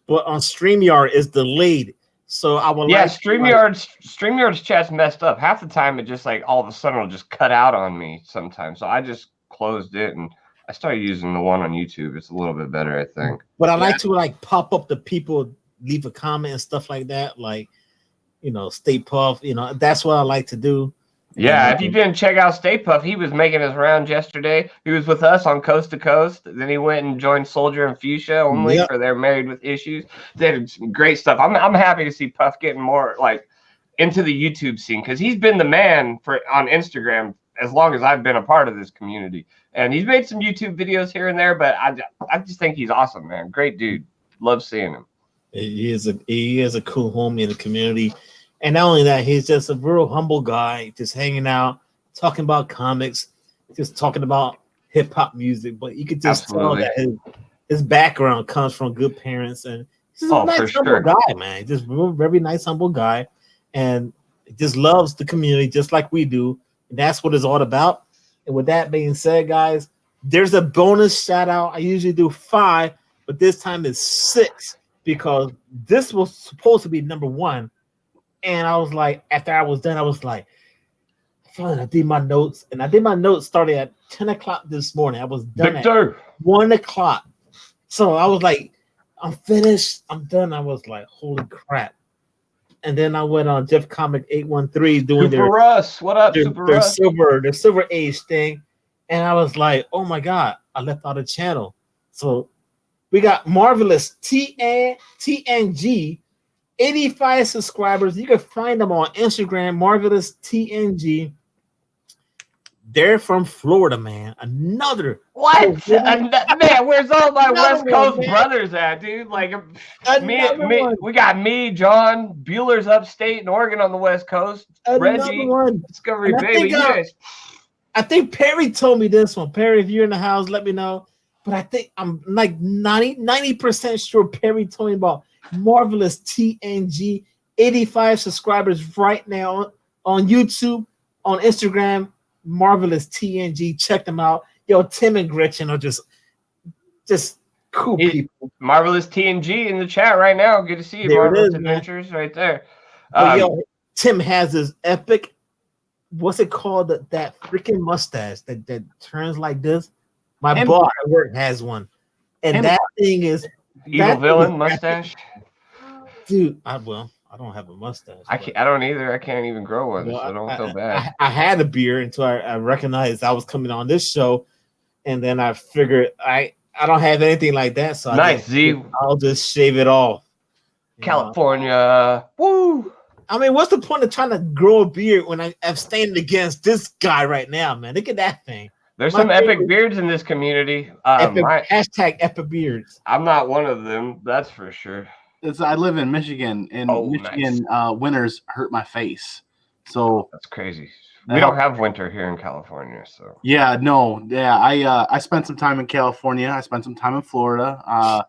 but on StreamYard it's delayed. So I will. Yeah, StreamYard's chat's messed up. Half the time it just all of a sudden it'll just cut out on me sometimes. So I just closed it and I started using the one on YouTube. It's a little bit better, I think. But I like to pop up the people, leave a comment and stuff like that. Stay Puff. That's what I like to do. Yeah, if you didn't check out Stay Puff, he was making his rounds yesterday. He was with us on Coast to Coast. Then he went and joined Soldier and Fuchsia only for their Married with Issues. They did some great stuff. I'm happy to see Puff getting more into the YouTube scene because he's been the man on Instagram as long as I've been a part of this community. And he's made some YouTube videos here and there, but I just think he's awesome, man. Great dude. Love seeing him. He is a cool homie in the community. And not only that, he's just a real humble guy, just hanging out, talking about comics, just talking about hip hop music. But you could just tell that his background comes from good parents, and he's a nice, humble guy, man. Just real, very nice, humble guy, and just loves the community just like we do. And that's what it's all about. And with that being said, guys, there's a bonus shout out. I usually do 5, but this time it's 6 because this was supposed to be number 1. And I was like, after I was done, I was like, fun. I did my notes, and I did my notes starting at 10 o'clock this morning. I was done Victor. at 1 o'clock. So I was like, I'm finished. I'm done. I was like, holy crap. And then I went on Jeff Comic 813 doing Super Russ. What up, Super their Russ? silver age thing. And I was like, oh my God, I left out a channel. So we got Marvelous TNG, 85 subscribers. You can find them on Instagram, Marvelous TNG. They're from Florida, man. Another What? Man, where's all my West Coast man. brothers at, dude? Like Another we got me, John, Bueller's upstate in Oregon on the West Coast. Reggie, one. Discovery And Baby. I think Perry told me this one. Perry, if you're in the house, let me know. But I think I'm like 90% sure Perry told me about Marvelous TNG, 85 subscribers right now on YouTube, on Instagram, Marvelous TNG. Check them out. Yo, Tim and Gretchen are just cool people. Marvelous TNG in the chat right now. Good to see you, Marvelous Adventures, right there. Yo, Tim has this epic, what's it called? That freaking mustache that turns like this. My boss at work has one, and that thing is evil villain mustache. Dude, I don't have a mustache. I don't either. I can't even grow one, so I don't feel bad. I had a beard until I recognized I was coming on this show, and then I figured I don't have anything like that. So I'll just shave it off. California, woo! I mean, what's the point of trying to grow a beard when I'm standing against this guy right now, man? Look at that thing. There's some epic beards in this community. Hashtag epic beards. I'm not one of them, that's for sure. I live in Michigan, and Michigan winters hurt my face. So that's crazy. We don't have winter here in California, so I spent some time in California. I spent some time in Florida.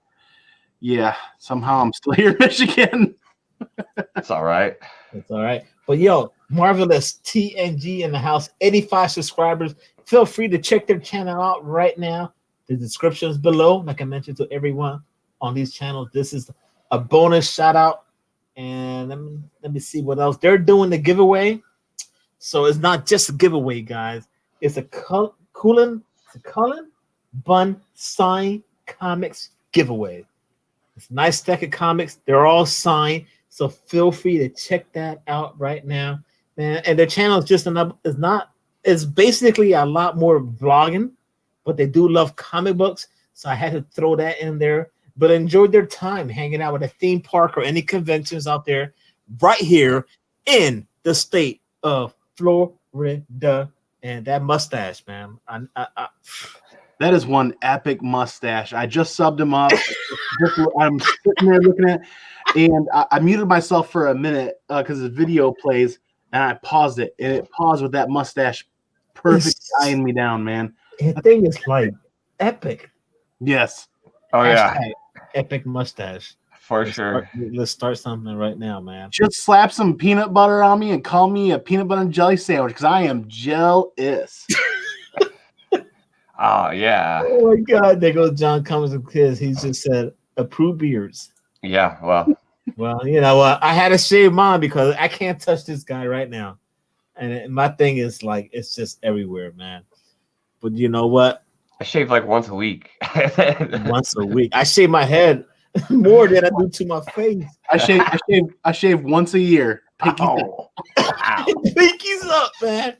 Somehow I'm still here in Michigan. It's all right. It's all right. But yo, Marvelous TNG in the house, 85 subscribers. Feel free to check their channel out right now. The description is below. Like I mentioned to everyone on these channels, this is a bonus shout out. And let me see what else they're doing. The giveaway. So it's not just a giveaway, guys. It's a Cullen Bun Sign Comics giveaway. It's a nice stack of comics. They're all signed. So feel free to check that out right now, man. And their channel is just it's basically a lot more vlogging, but they do love comic books. So I had to throw that in there. But enjoyed their time hanging out at a theme park or any conventions out there right here in the state of Florida. And that mustache, man. That is one epic mustache. I just subbed him up. I'm sitting there looking at it, and I muted myself for a minute because the video plays, and I paused it, and it paused with that mustache perfectly eyeing me down, man. The thing is like epic. Yes. Oh, yeah. Epic mustache. For sure. Let's start something right now, man. Just slap some peanut butter on me and call me a peanut butter and jelly sandwich because I am jealous. Oh, yeah. Oh, my God. There goes John Comics with Kids. He just said, approve beards. Yeah, well. Well, you know what? I had to shave mine because I can't touch this guy right now. And my thing is like, it's just everywhere, man. But you know what? I shave like once a week. Once a week. I shave my head more than I do to my face. I shave once a year. Pinkies up, man.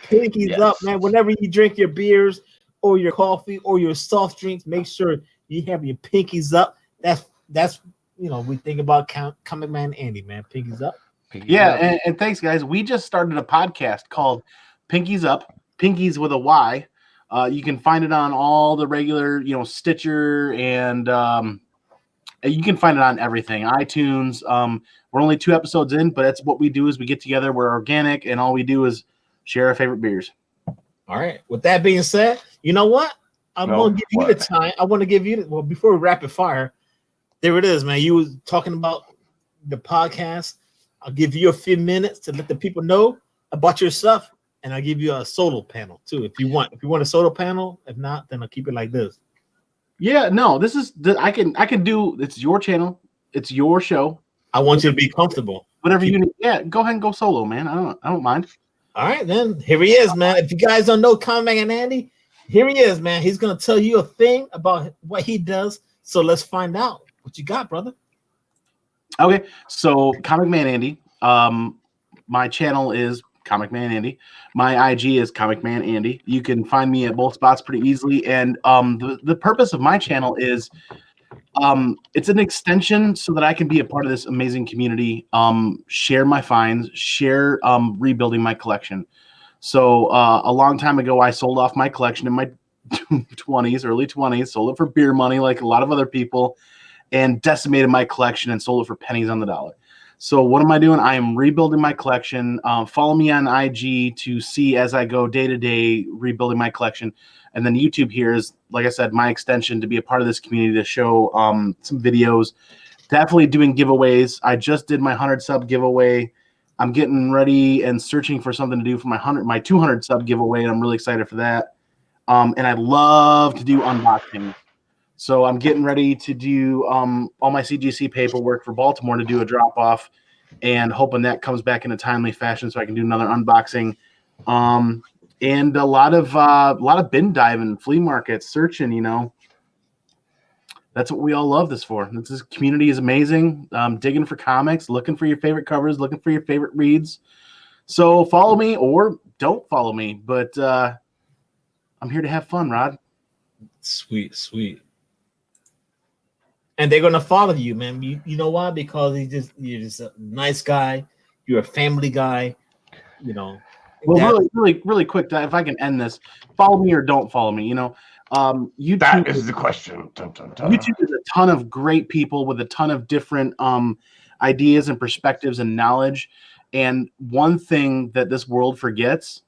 Pinkies up, man. Whenever you drink your beers or your coffee or your soft drinks, make sure you have your pinkies up. That's we think about ComicManAndy, man. Pinkies up. And thanks, guys. We just started a podcast called Pinkies Up, Pinkies with a Y. You can find it on all the regular, Stitcher, and you can find it on everything, iTunes. We're only 2 episodes in, but that's what we do is we get together. We're organic, and all we do is share our favorite beers. All right. With that being said, you know what? I'm going to give you the time. I want to give you before we rapid fire, there it is, man. You was talking about the podcast. I'll give you a few minutes to let the people know about your stuff. And I'll give you a solo panel too, if you want. If you want a solo panel, if not, then I'll keep it like this. Yeah, no, this is I can do. It's your channel, it's your show. I want you to be comfortable. Whatever you need. Yeah, go ahead and go solo, man. I don't mind. All right, then. Here he is, man. If you guys don't know ComicManAndy, here he is, man. He's going to tell you a thing about what he does. So let's find out what you got, brother. Okay, so ComicManAndy. My channel is ComicManAndy. My IG is ComicManAndy. You can find me at both spots pretty easily. And the purpose of my channel is it's an extension so that I can be a part of this amazing community, share my finds, share rebuilding my collection. So a long time ago, I sold off my collection in my 20s, early 20s, sold it for beer money like a lot of other people, and decimated my collection and sold it for pennies on the dollar. So what am I doing? I am rebuilding my collection. Follow me on IG to see as I go day to day rebuilding my collection. And then YouTube here is, like I said, my extension to be a part of this community, to show some videos. Definitely doing giveaways. I just did my 100 sub giveaway. I'm getting ready and searching for something to do for my 200 sub giveaway, and I'm really excited for that. And I love to do unboxing. So I'm getting ready to do all my CGC paperwork for Baltimore to do a drop off, and hoping that comes back in a timely fashion so I can do another unboxing. And a lot of bin diving, flea markets, searching. You know, that's what we all love this for. This community is amazing. Digging for comics, looking for your favorite covers, looking for your favorite reads. So follow me or don't follow me, but I'm here to have fun, Rod. Sweet, sweet. And they're gonna follow you, man. You know why? Because you're just a nice guy. You're a family guy. You know. Well, really quick, if I can end this, follow me or don't follow me. You know, YouTube. That is the question. Dun, dun, dun. YouTube is a ton of great people with a ton of different ideas and perspectives and knowledge. And one thing that this world forgets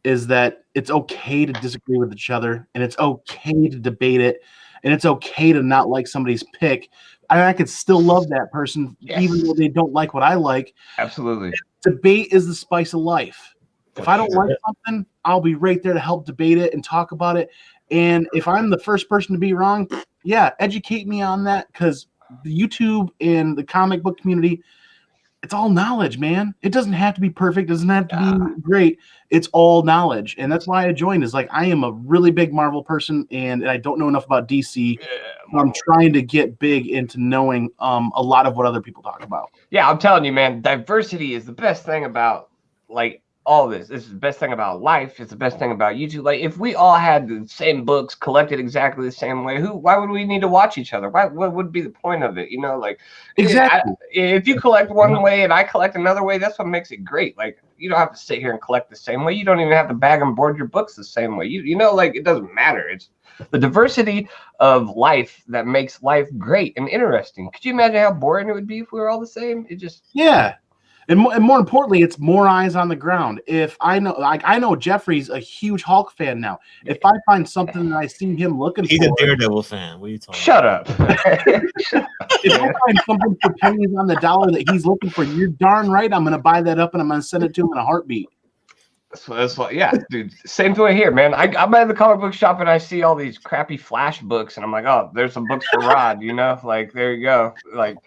is that it's okay to disagree with each other, and it's okay to debate it, and it's okay to not like somebody's pick. I could still love that person, even though they don't like what I like. Absolutely. Debate is the spice of life. If I don't like something, I'll be right there to help debate it and talk about it. And if I'm the first person to be wrong, yeah, educate me on that, because the YouTube and the comic book community, it's all knowledge, man. It doesn't have to be perfect. It doesn't have to be great. It's all knowledge. And that's why I joined, is like, I am a really big Marvel person, and I don't know enough about DC. So I'm trying to get big into knowing a lot of what other people talk about. Yeah, I'm telling you, man, diversity is the best thing about, like, all this. This is the best thing about life. It's the best thing about YouTube. Like, if we all had the same books collected exactly the same way, why would we need to watch each other? What would be the point of it? You know, like, Exactly. If you collect one way and I collect another way, that's what makes it great. Like, you don't have to sit here and collect the same way. You don't even have to bag and board your books the same way. You know, like, it doesn't matter. It's the diversity of life that makes life great and interesting. Could you imagine how boring it would be if we were all the same? It just, yeah. And more importantly, it's more eyes on the ground. If I know, like, I know Jeffrey's a huge Hulk fan now. If I find something that I see him looking He's for, a Daredevil fan. What are you talking shut up. if I find something for pennies on the dollar that he's looking for, you're darn right I'm going to buy that up and I'm going to send it to him in a heartbeat. That's what, yeah, dude. Same way here, man. I'm at the comic book shop and I see all these crappy Flash books, and I'm like, oh, there's some books for Rod, you know? Like, there you go. Like,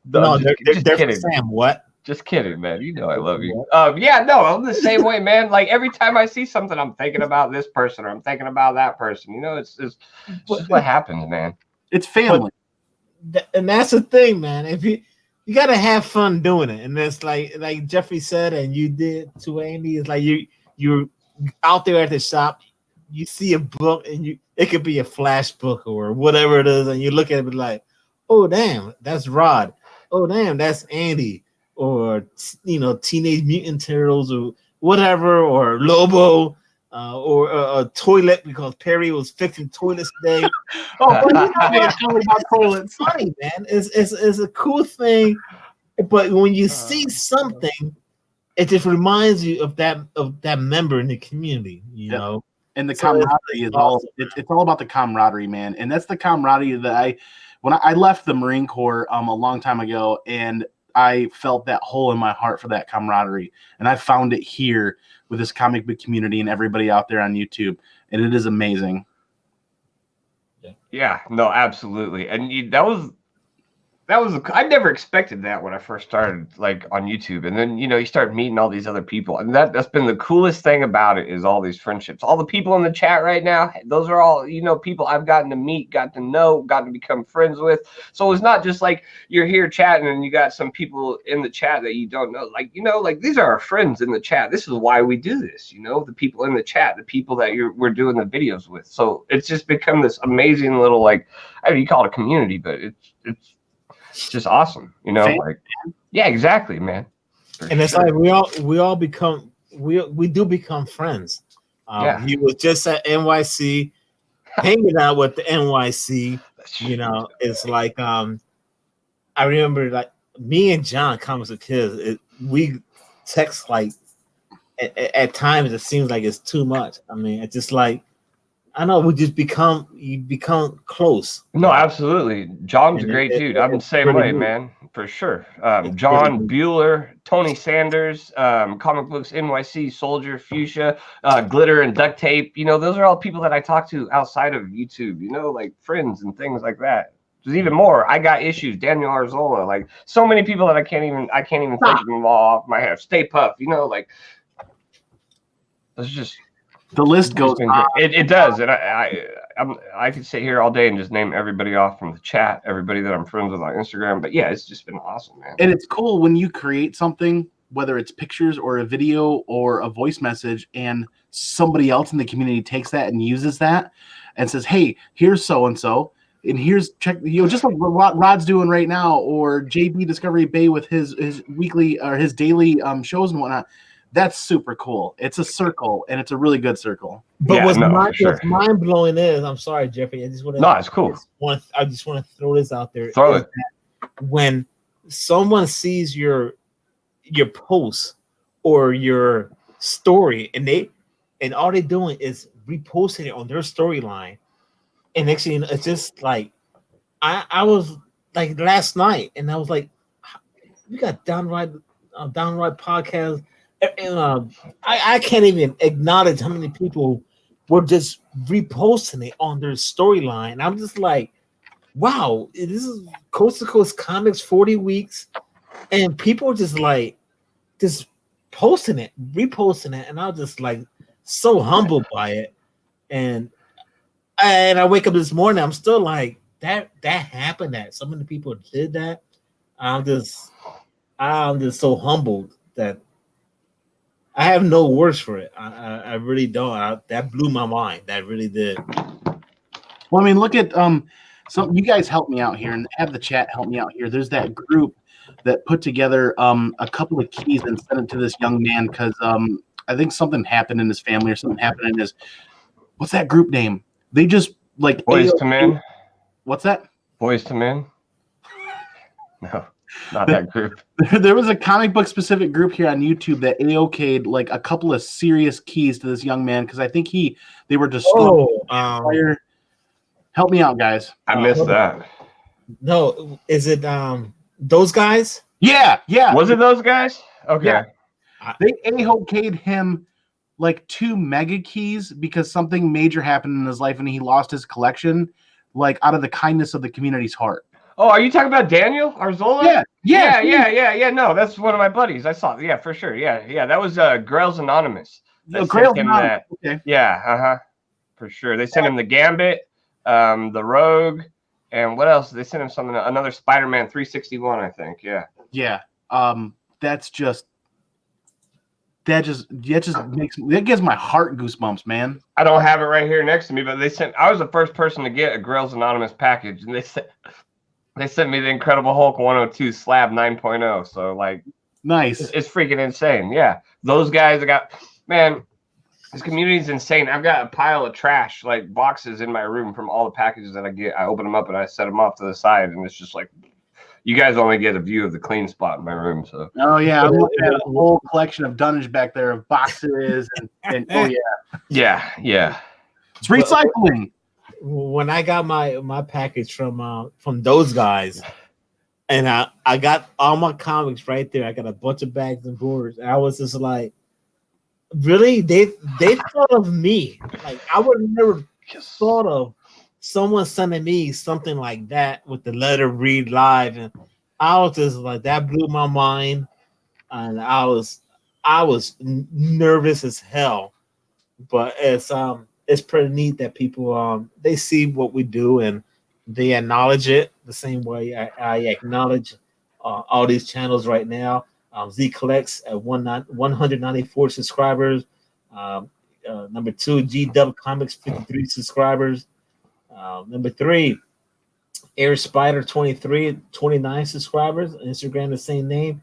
No, they're kidding. for Sam. What? Just kidding, man. You know I love you. Yeah, no, I'm the same way, man. Like, every time I see something, I'm thinking about this person or I'm thinking about that person. You know, it's just what happens, man. It's family. And that's the thing, man. If you gotta have fun doing it, and it's like Jeffrey said, and you did to Andy. It's like you're out there at the shop, you see a book, and it could be a Flash book or whatever it is, and you look at it like, oh damn, that's Rod. Oh damn, that's Andy. Or, you know, Teenage Mutant Turtles or whatever, or Lobo, or a toilet because Perry was fixing toilets today. About toilets. It's funny, man. It's a cool thing, but when you see something, it just reminds you of that member in the community, you know. And the camaraderie is awesome. It's all about the camaraderie, man. And that's the camaraderie that when I left the Marine Corps a long time ago, and I felt that hole in my heart for that camaraderie, and I found it here with this comic book community and everybody out there on YouTube, and it is amazing. Yeah, no, absolutely. And that was I never expected that when I first started like on YouTube. And then, you start meeting all these other people. And that's been the coolest thing about it, is all these friendships. All the people in the chat right now, those are all, people I've gotten to meet, got to know, gotten to become friends with. So it's not just like you're here chatting and you got some people in the chat that you don't know. Like, like these are our friends in the chat. This is why we do this, the people in the chat, the people that we're doing the videos with. So it's just become this amazing little, like, I mean, you call it a community, but it's just awesome, like, yeah, exactly, man. And it's like we all become we do become friends. He was just at NYC hanging out with the NYC. It's like I remember, like, me and John Comics as kids, we text like at times it seems like it's too much. I mean, it's just like, I know, you become close. No, absolutely. John's a great dude. I'm the same way, man, for sure. John Bueller, Tony Sanders, Comic Books NYC, Soldier, Fuchsia, Glitter and Duct Tape. Those are all people that I talk to outside of YouTube, like friends and things like that. There's even more. I Got Issues, Daniel Arzola, like so many people that I can't even think of them all off my head. Stay Puft, like, it's just, the list goes on. It does, and I could sit here all day and just name everybody off from the chat, everybody that I'm friends with on Instagram. But yeah, it's just been awesome, man. And it's cool when you create something, whether it's pictures or a video or a voice message, and somebody else in the community takes that and uses that and says, "Hey, here's so and so, and here's check." Just like what Rod's doing right now, or JB Discovery Bay with his weekly or his daily shows and whatnot. That's super cool. It's a circle, and it's a really good circle. But what's mind blowing is, I'm sorry, Jeffrey. I just want to. No, it's cool. I just want to throw this out there. Throw it. When someone sees your post or your story, and all they're doing is reposting it on their storyline, and next thing you know, it's just like I was like last night, and I was like, we got downright podcast. And I can't even acknowledge how many people were just reposting it on their storyline. I'm just like, wow, this is Coast to Coast Comics 40 weeks, and people are just posting it, reposting it, and I was just like so humbled by it. And I wake up this morning, I'm still like, that happened, that so many people did that. I'm just so humbled that I have no words for it. I really don't. That blew my mind. That really did. Well, I mean, look at you guys help me out here, and have the chat help me out here. There's that group that put together a couple of keys and sent it to this young man because I think something happened in his family, or something happened in his, what's that group name? They just like Boys to Men. What's that? Boys to Men. No. Not that group. There was a comic book specific group here on YouTube that AOK'd like a couple of serious keys to this young man because I think they were destroyed. Help me out, guys. I missed that. No, is it those guys? Yeah. Was it those guys? Okay. Yeah. They AOK'd him like 2 mega keys because something major happened in his life and he lost his collection, like out of the kindness of the community's heart. Oh, are you talking about Daniel Arzola? Yeah. No, that's one of my buddies. I saw. Yeah, for sure. Yeah. That was Grails Anonymous. Grails Anonymous. Okay. Yeah. For sure. They sent him the Gambit, the Rogue, and what else? They sent him another Spider-Man 361, I think. Yeah. Yeah. That gives my heart goosebumps, man. I don't have it right here next to me, but I was the first person to get a Grails Anonymous package, and they sent me the Incredible Hulk 102 Slab 9.0. So, like, nice. It's freaking insane. Yeah. Those guys, this community is insane. I've got a pile of trash, like boxes in my room from all the packages that I get. I open them up and I set them off to the side, and it's just like, you guys only get a view of the clean spot in my room. So. Oh, yeah. I'm looking at a whole collection of dunnage back there of boxes. and oh, yeah. Yeah. It's recycling. When I got my package from those guys, and I got all my comics right there. I got a bunch of bags and borders, and I was just like, really? They thought of me. Like, I would have never thought of someone sending me something like that with the letter read live, and I was just like, that blew my mind, and I was nervous as hell. But it's pretty neat that people they see what we do and they acknowledge it the same way I acknowledge all these channels right now. Z collects at 194 subscribers. Number 2, GDub Comics, 53 subscribers. Number 3, Air Spider 23, 29 subscribers. Instagram, the same name.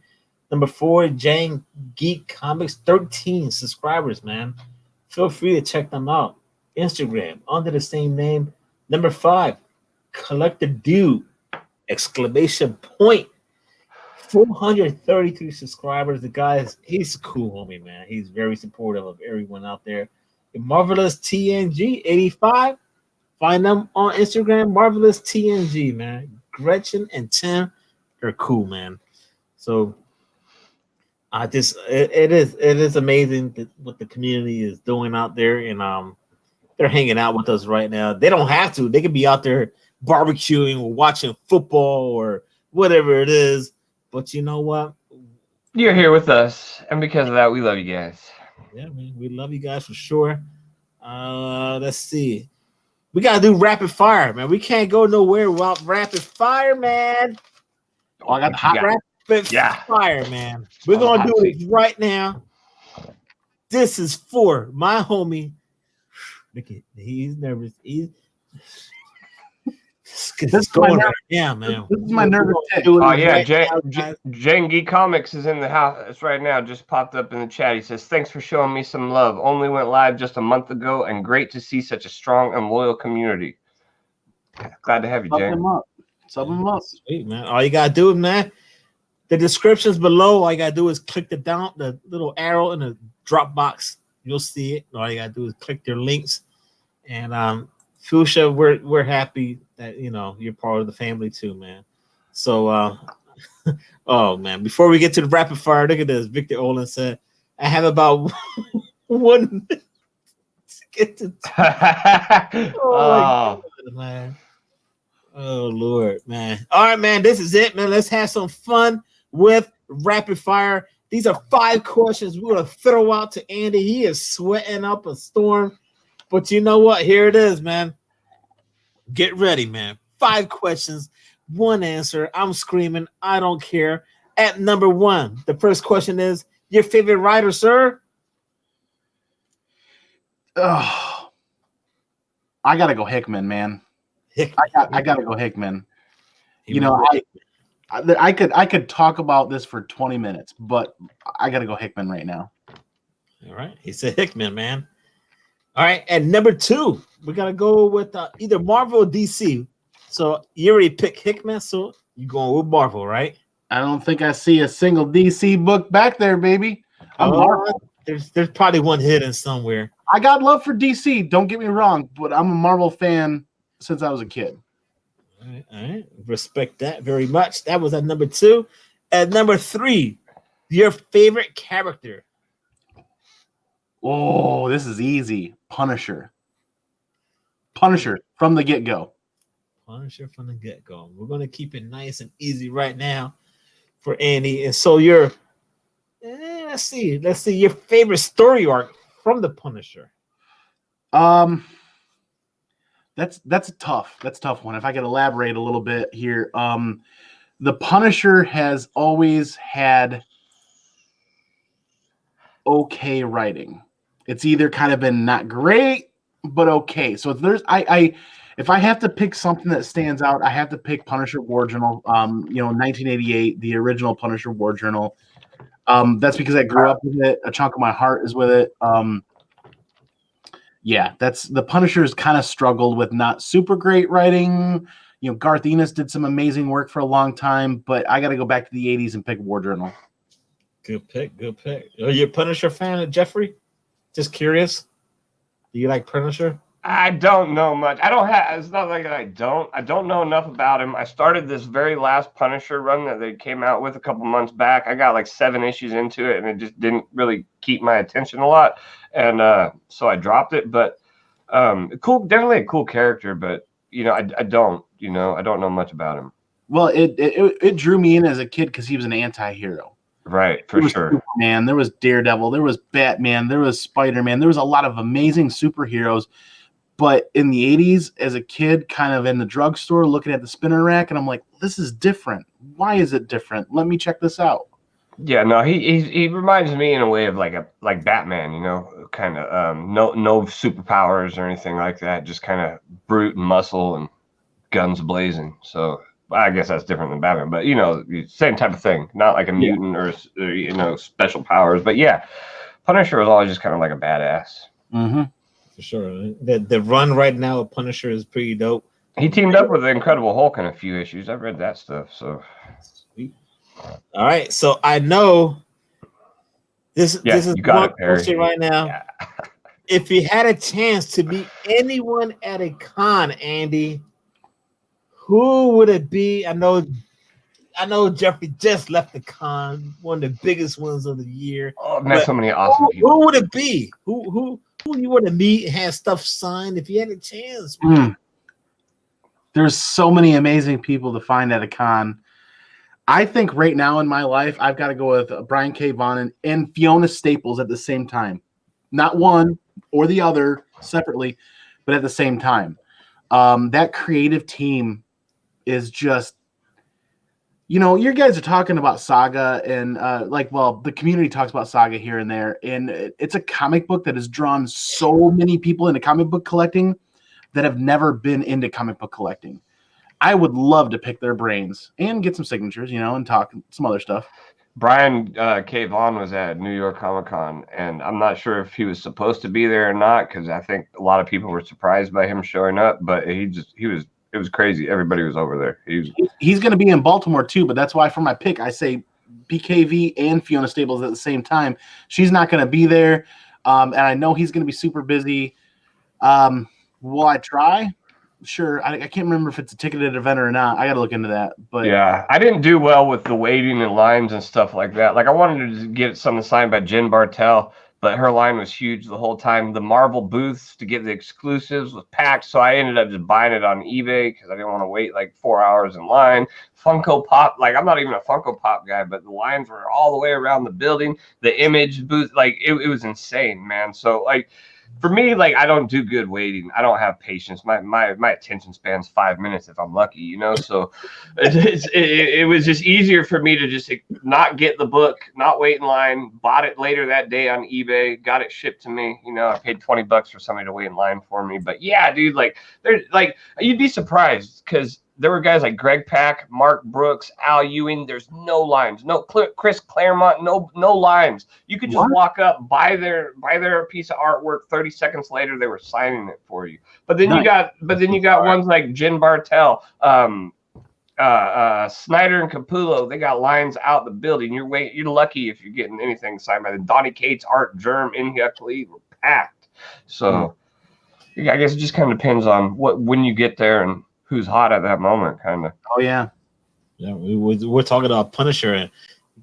Number 4, Jang Geek Comics, 13 subscribers, man. Feel free to check them out. Instagram, under the same name. Number 5, Collector Dude, exclamation point. 433 subscribers. The guy he's a cool homie, man. He's very supportive of everyone out there. Marvelous TNG 85. Find them on Instagram. Marvelous TNG, man. Gretchen and Tim, they're cool, man. So it is amazing what the community is doing out there, and they're hanging out with us right now. They don't have to. They could be out there barbecuing or watching football or whatever it is. But you know what? You're here with us, and because of that, we love you guys. Yeah, man, we love you guys for sure. Let's see. We gotta do rapid fire, man. We can't go nowhere without rapid fire, man. Oh, I got the hot rapid fire, man. We're gonna do it right now. This is for my homie. Look at, he's nervous. This is going right now, man. This is my nervous tick. Oh yeah, Jang Geek Comics is in the house right now. Just popped up in the chat. He says, "Thanks for showing me some love. Only went live just a month ago, and great to see such a strong and loyal community." Glad to have you, Jang. Sub them up. Sweet, man. All you gotta do, man. The descriptions below. All you gotta do is click the little arrow in the drop box. You'll see it. All you gotta do is click their links, and Fuchsia, we're happy that you're part of the family too, man. So oh man, before we get to the rapid fire, look at this. Victor Olin said, I have about 1 minute to get to God, man. Oh Lord, man. All right, man. This is it, man. Let's have some fun with rapid fire. These are 5 questions we're gonna throw out to Andy. He is sweating up a storm. But you know what? Here it is, man. Get ready, man. 5 questions, 1 answer. I'm screaming. I don't care. At number 1, the first question is, your favorite writer, sir? Oh, I gotta go Hickman, man. I gotta go Hickman. I could talk about this for 20 minutes, but I gotta go Hickman right now. All right. He said Hickman, man. All right, and number 2, we're gonna go with either Marvel or DC. So you already picked Hickman, so you're going with Marvel, right? I don't think I see a single DC book back there, baby. There's probably one hidden somewhere. I got love for DC. Don't get me wrong, but I'm a Marvel fan since I was a kid. All right. Respect that very much. That was at number 2. At number 3, your favorite character. Oh, this is easy. Punisher from the get-go. Punisher from the get-go. We're going to keep it nice and easy right now for Andy. And so your let's see your favorite story arc from the Punisher. That's a tough one. If I could elaborate a little bit here. The Punisher has always had okay writing. It's either kind of been not great but okay. So if I have to pick something that stands out, I have to pick Punisher War Journal. 1988, the original Punisher War Journal. That's because I grew up with it. A chunk of my heart is with it. Yeah, that's the Punisher's kind of struggled with not super great writing. Garth Ennis did some amazing work for a long time, but I got to go back to the 80s and pick War Journal. Good pick. Are you a Punisher fan, Jeffrey? Just curious. Do you like Punisher? I don't know much. It's not like I don't know enough about him. I started this very last Punisher run that they came out with a couple months back. I got like 7 issues into it, and it just didn't really keep my attention a lot. And so I dropped it. But cool, definitely a cool character. But I don't know much about him. Well, it drew me in as a kid because he was an anti-hero. Right, for sure. Superman, there was Daredevil, there was Batman, there was Spider-Man. There was a lot of amazing superheroes. But in the 80s, as a kid, kind of in the drugstore, looking at the spinner rack, and I'm like, this is different. Why is it different? Let me check this out. Yeah, no, he reminds me in a way of like Batman, kind of no superpowers or anything like that, just kind of brute and muscle and guns blazing. So I guess that's different than Batman, but same type of thing. Not like a mutant or special powers, but yeah, Punisher was always just kind of like a badass. Mm-hmm. For sure. The run right now of Punisher is pretty dope. He teamed up with the Incredible Hulk in a few issues. I've read that stuff. So sweet. All right, so I know this is you got one question right now. Yeah. If you had a chance to meet anyone at a con, Andy, who would it be? I know Jeffrey just left the con, one of the biggest ones of the year. Oh, I've met so many awesome people. Who would it be? Who you want to meet and have stuff signed if you had a chance? There's so many amazing people to find at a con. I think right now in my life, I've got to go with Brian K. Vaughan and Fiona Staples at the same time. Not one or the other separately, but at the same time. That creative team is just, you guys are talking about Saga and the community talks about Saga here and there. And it's a comic book that has drawn so many people into comic book collecting that have never been into comic book collecting. I would love to pick their brains and get some signatures, and talk some other stuff. Brian K. Vaughan was at New York Comic Con, and I'm not sure if he was supposed to be there or not, because I think a lot of people were surprised by him showing up, but it was crazy. Everybody was over there. He's going to be in Baltimore too, but that's why for my pick, I say BKV and Fiona Staples at the same time. She's not going to be there, and I know he's going to be super busy. Will I try? Sure. I can't remember if it's a ticketed event or not. I got to look into that. But yeah, I didn't do well with the waiting and lines and stuff like that. Like I wanted to get something signed by Jen Bartel, but her line was huge the whole time. The Marvel booths to get the exclusives was packed, so I ended up just buying it on eBay because I didn't want to wait like 4 hours in line. Funko Pop, like I'm not even a Funko Pop guy, but the lines were all the way around the building. The Image booth, like it was insane, man. So like, for me, like I don't do good waiting. I don't have patience. My attention span's 5 minutes if I'm lucky, So it was just easier for me to just not get the book, not wait in line. Bought it later that day on eBay, got it shipped to me. I paid $20 for somebody to wait in line for me. But yeah, dude, like there's like you'd be surprised because there were guys like Greg Pak, Mark Brooks, Al Ewing. There's no lines. No Chris Claremont. No lines. You could just walk up, buy their piece of artwork. 30 seconds later, they were signing it for you. But then you got ones like Jen Bartel, Snyder and Capullo. They got lines out the building. You're lucky if you're getting anything signed by them. Donnie Cates, Art Germ, India Khalid were packed. So I guess it just kind of depends on when you get there and who's hot at that moment, kind of. Oh yeah. We're talking about Punisher and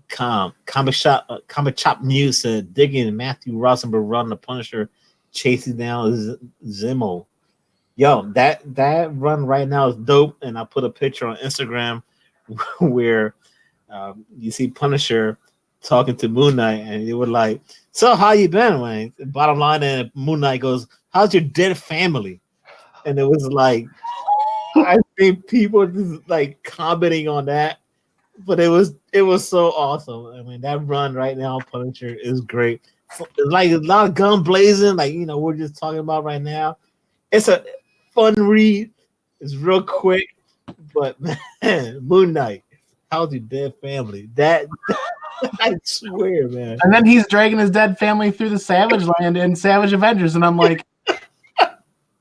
Comic Chop News said digging and Matthew Rosenberg run the Punisher chasing down Zemo. Yo, that run right now is dope, and I put a picture on Instagram where you see Punisher talking to Moon Knight, and they were like, "So how you been, man?" Bottom line, and Moon Knight goes, "How's your dead family?" And it was like, I think people just like commenting on that, but it was so awesome. I mean, that run right now, Punisher, is great. It's like a lot of gun blazing, like we're just talking about right now. It's a fun read. It's real quick, but man, Moon Knight, how's your dead family? That I swear, man. And then he's dragging his dead family through the Savage Land in Savage Avengers, and I'm like,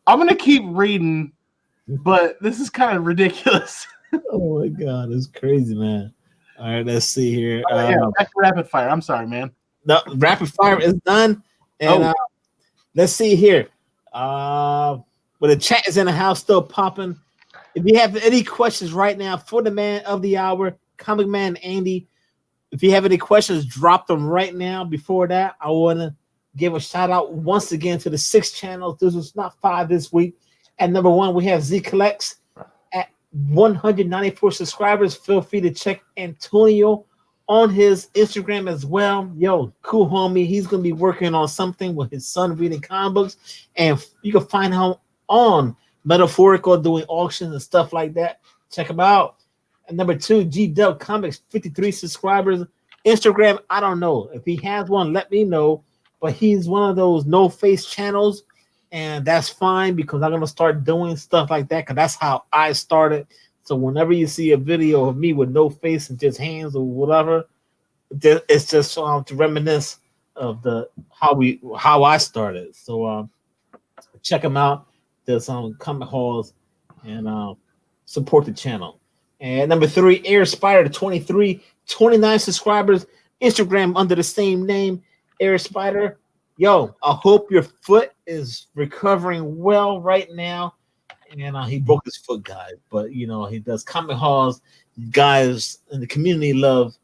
I'm gonna keep reading. But this is kind of ridiculous. Oh my god, it's crazy, man. All right, let's see here. Back to rapid fire. I'm sorry, man. The rapid fire is done, and let's see here. But the chat is in the house still popping. If you have any questions right now for the man of the hour, ComicManAndy, if you have any questions, drop them right now. Before that, I want to give a shout out once again to the 6 channels. This was not 5 this week. At number 1, we have Z Collects at 194 subscribers. Feel free to check Antonio on his Instagram as well. Yo, cool homie. He's gonna be working on something with his son reading comic books, and you can find him on Metaphorical doing auctions and stuff like that. Check him out. And number 2, GDub Comics, 53 subscribers. Instagram, I don't know. If he has one, let me know. But he's one of those no face channels, and that's fine because I'm gonna start doing stuff like that because that's how I started. So whenever you see a video of me with no face and just hands or whatever, it's just to reminisce of how I started. So check them out. There's some comic halls and support the channel. And number 3, Air Spider 23, 29 subscribers. Instagram under the same name, Air Spider. Yo, I hope your foot is recovering well right now. And he broke his foot, guys. But he does comic halls. Guys in the community love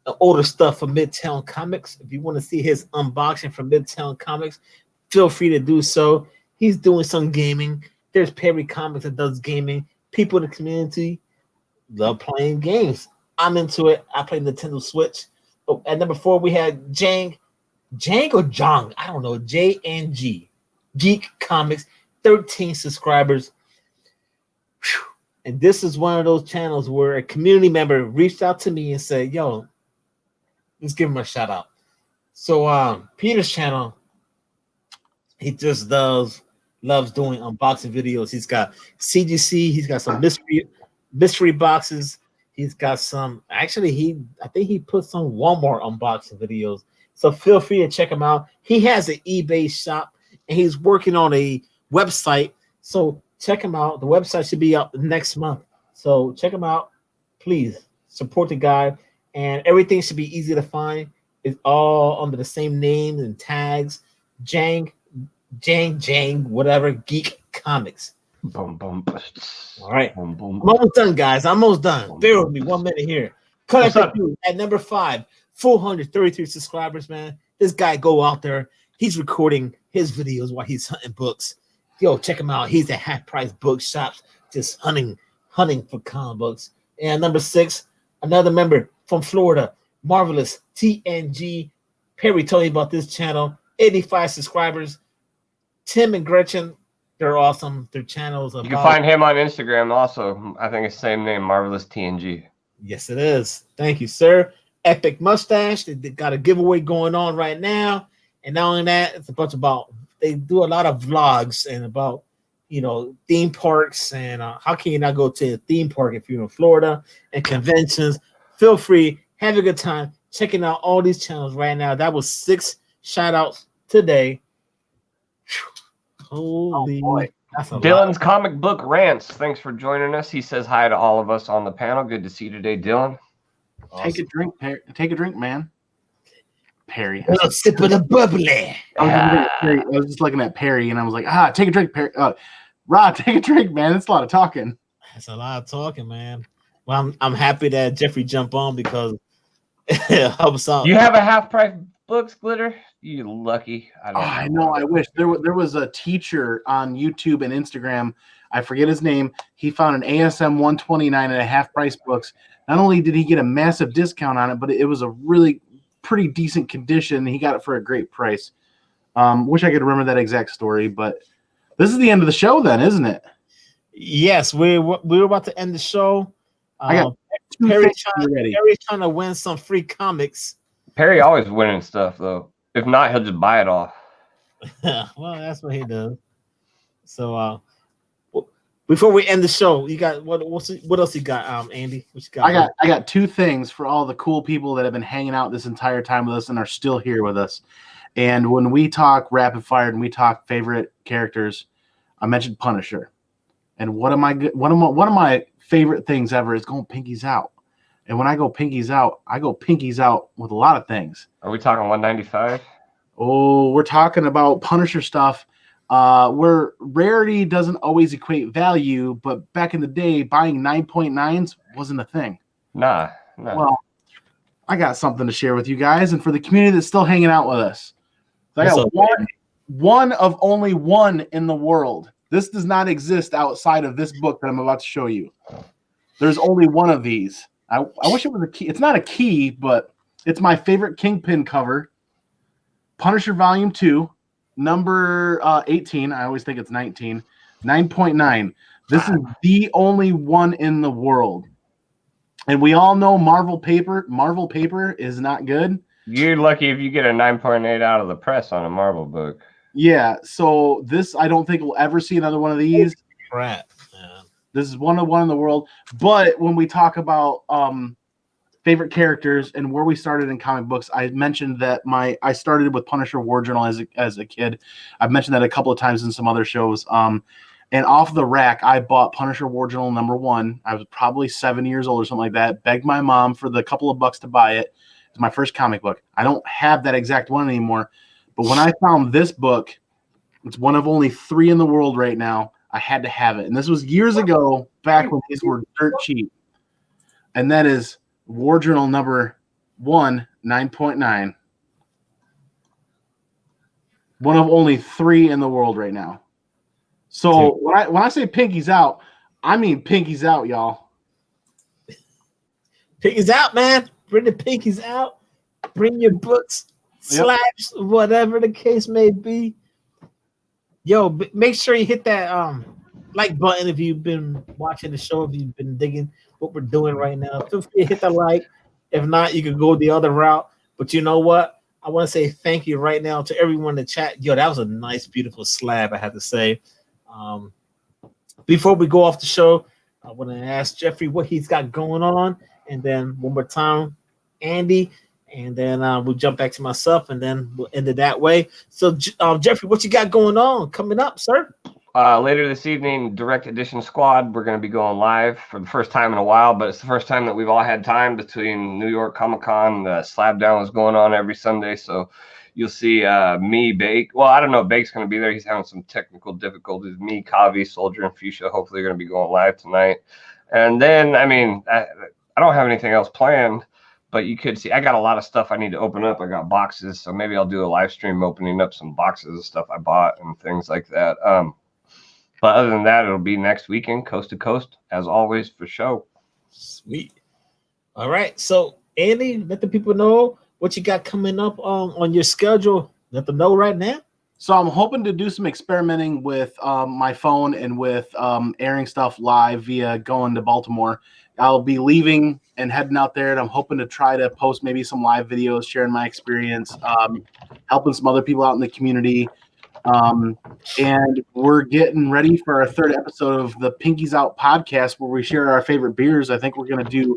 the older stuff from Midtown Comics. If you want to see his unboxing from Midtown Comics, feel free to do so. He's doing some gaming. There's Perry Comics that does gaming. People in the community love playing games. I'm into it. I play Nintendo Switch. Oh, at number 4, we had Jang or Jang, I don't know, J-N-G, Geek Comics, 13 subscribers. Whew. And this is one of those channels where a community member reached out to me and said, yo, let's give him a shout out. So Peter's channel, he just loves doing unboxing videos. He's got CGC, he's got some mystery boxes. He's got some, actually, I think he put some Walmart unboxing videos. So feel free to check him out. He has an eBay shop and he's working on a website. So check him out. The website should be up next month. So check him out. Please support the guy. And everything should be easy to find. It's all under the same names and tags. Jang, whatever, Geek Comics. Boom, boom. All right. Boom, boom. I'm almost done, guys. I'm almost done. Bear with me 1 minute here. Cut at number 5, 433 subscribers, man. This guy go out there. He's recording his videos while he's hunting books. Yo, check him out. He's at half price bookshops, just hunting for comic books. And number 6, another member from Florida, Marvelous TNG. Perry told me about this channel. 85 subscribers. Tim and Gretchen, they're awesome. Their channels are. You can find him on Instagram also. I think it's the same name, Marvelous TNG. Yes, it is. Thank you, sir. Epic Mustache. They got a giveaway going on right now. And not only that, it's a bunch about, they do a lot of vlogs and about, theme parks. And how can you not go to a theme park if you're in Florida, and conventions? Feel free. Have a good time checking out all these channels right now. That was 6 shout outs today. Holy boy. Dylan's Comic Book Rants. Thanks for joining us. He says hi to all of us on the panel. Good to see you today, Dylan. Awesome. Take a drink, man. Perry. A sip of the bubbly. I was just looking at Perry and I was like, take a drink, Perry. Rod, take a drink, man. It's a lot of talking. That's a lot of talking, man. Well, I'm happy that Jeffrey jumped on because it helps out. You have a half price books, Glitter? You lucky. I know. I wish there was a teacher on YouTube and Instagram. I forget his name. He found an ASM 129 at a half price books. Not only did he get a massive discount on it, but it was a really pretty decent condition. He got it for a great price. Wish I could remember that exact story, but this is the end of the show then, isn't it? Yes, we're about to end the show. I got Perry's trying to win some free comics. Perry always winning stuff though. If not, he'll just buy it off. Well, that's what he does. So before we end the show, you got what else you got, Andy? What you got? I got 2 things for all the cool people that have been hanging out this entire time with us and are still here with us. And when we talk rapid fire and we talk favorite characters, I mentioned Punisher. And one of my favorite things ever is going pinkies out. And when I go pinkies out with a lot of things. Are we talking 195? Oh, we're talking about Punisher stuff. Where rarity doesn't always equate value, but back in the day, buying 9.9s wasn't a thing. Nah. Well, I got something to share with you guys, and for the community that's still hanging out with us. So I got one of only one in the world This does not exist outside of this book that I'm about to show you. There's only one of these. I wish it was a key. It's not a key, but it's my favorite Kingpin cover. Punisher Volume 2, number 18. I always think it's 19. 9.9. This is the only one in the world. And we all know Marvel paper is not good. You're lucky if you get a 9.8 out of the press on a Marvel book. Yeah, so this, I don't think we'll ever see another one of these. Crap. This is one in the world. But when we talk about favorite characters and where we started in comic books, I mentioned that I started with Punisher War Journal as a kid. I've mentioned that a couple of times in some other shows. And off the rack, I bought Punisher War Journal number 1. I was probably 7 years old or something like that. Begged my mom for the couple of bucks to buy it. It's my first comic book. I don't have that exact one anymore. But when I found this book, it's one of only 3 in the world right now. I had to have it. And this was years ago, back when these were dirt cheap. And that is War Journal number 1, 9.9. One of only 3 in the world right now. So when I say pinkies out, I mean pinkies out, y'all. Pinkies out, man. Bring the pinkies out. Bring your books, slaps, whatever the case may be. Yo, make sure you hit that like button if you've been watching the show, if you've been digging what we're doing right now. Feel free to hit the like. If not, you could go the other route. But you know what? I want to say thank you right now to everyone in the chat. Yo, that was a nice, beautiful slab, I have to say. Before we go off the show, I want to ask Jeffrey what he's got going on. And then one more time, Andy. And then we'll jump back to myself, and then we'll end it that way. So, Jeffrey, what you got going on coming up, sir? Later this evening, Direct Edition Squad, we're going to be going live for the first time in a while, but it's the first time that we've all had time between New York Comic-Con. The Slab Down is going on every Sunday, so you'll see me, Bake. Well, I don't know if Bake's going to be there. He's having some technical difficulties. Me, Kavi, Soldier, and Fuchsia hopefully are going to be going live tonight. And then, I mean, I don't have anything else planned. But you could see I got a lot of stuff I need to open up. I got boxes, so maybe I'll do a live stream opening up some boxes of stuff I bought and things like that. But other than that, it'll be next weekend, coast to coast, as always, for show. Sweet. All right. So, Andy, let the people know what you got coming up on your schedule. Let them know right now. So I'm hoping to do some experimenting with my phone and with airing stuff live via going to Baltimore. I'll be leaving and heading out there, and I'm hoping to try to post maybe some live videos, sharing my experience, helping some other people out in the community. And we're getting ready for our 3rd episode of the Pinkies Out podcast, where we share our favorite beers. I think we're going to do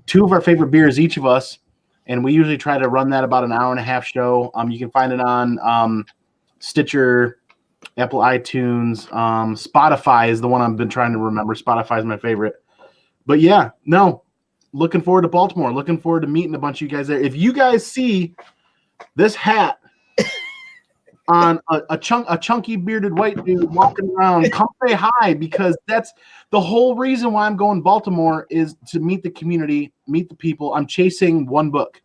2 of our favorite beers, each of us. And we usually try to run that about an hour-and-a-half show. You can find it on Stitcher, Apple iTunes, Spotify is the one I've been trying to remember. Spotify is my favorite. But yeah, looking forward to Baltimore. Looking forward to meeting a bunch of you guys there. If you guys see this hat on a chunky bearded white dude walking around, come say hi, because that's the whole reason why I'm going to Baltimore, is to meet the community, meet the people. I'm chasing one book.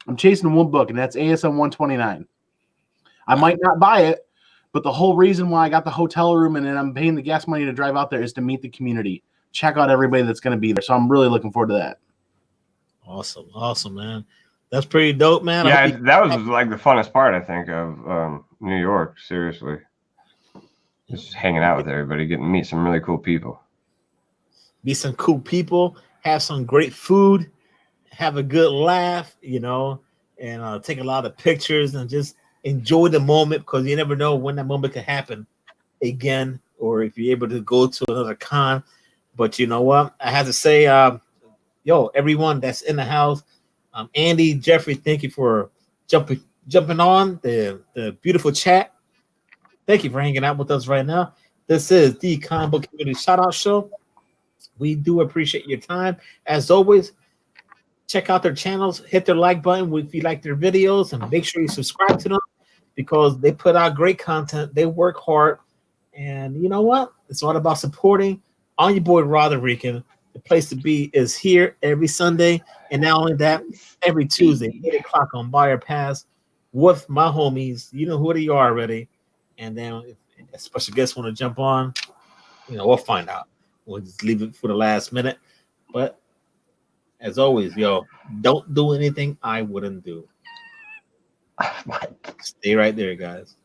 And that's ASM 129. I might not buy it, but the whole reason why I got the hotel room and then I'm paying the gas money to drive out there is to meet the community. Check out everybody that's going to be there. So I'm really looking forward to that. Awesome, man. That's pretty dope, man. Yeah, that was like the funnest part, I think, of New York. Seriously, just hanging out with everybody, getting to meet some really cool people. Meet some cool people, have some great food, have a good laugh, and take a lot of pictures and just enjoy the moment, because you never know when that moment could happen again, or if you're able to go to another con. But you know what? I have to say, everyone that's in the house, Andy, Jeffrey, thank you for jumping on the beautiful chat. Thank you for hanging out with us right now. This is the Comic Book Community Shoutout Show. We do appreciate your time. As always, check out their channels, hit their like button if you like their videos, and make sure you subscribe to them, because they put out great content. They work hard. And you know what? It's all about supporting. On your boy Roderican. The place to be is here every Sunday, and not only that, every Tuesday, 8 o'clock on Buyer Pass with my homies. You know who they are already. And then a special guest want to jump on, we'll find out. We'll just leave it for the last minute. But as always, don't do anything I wouldn't do. Stay right there, guys.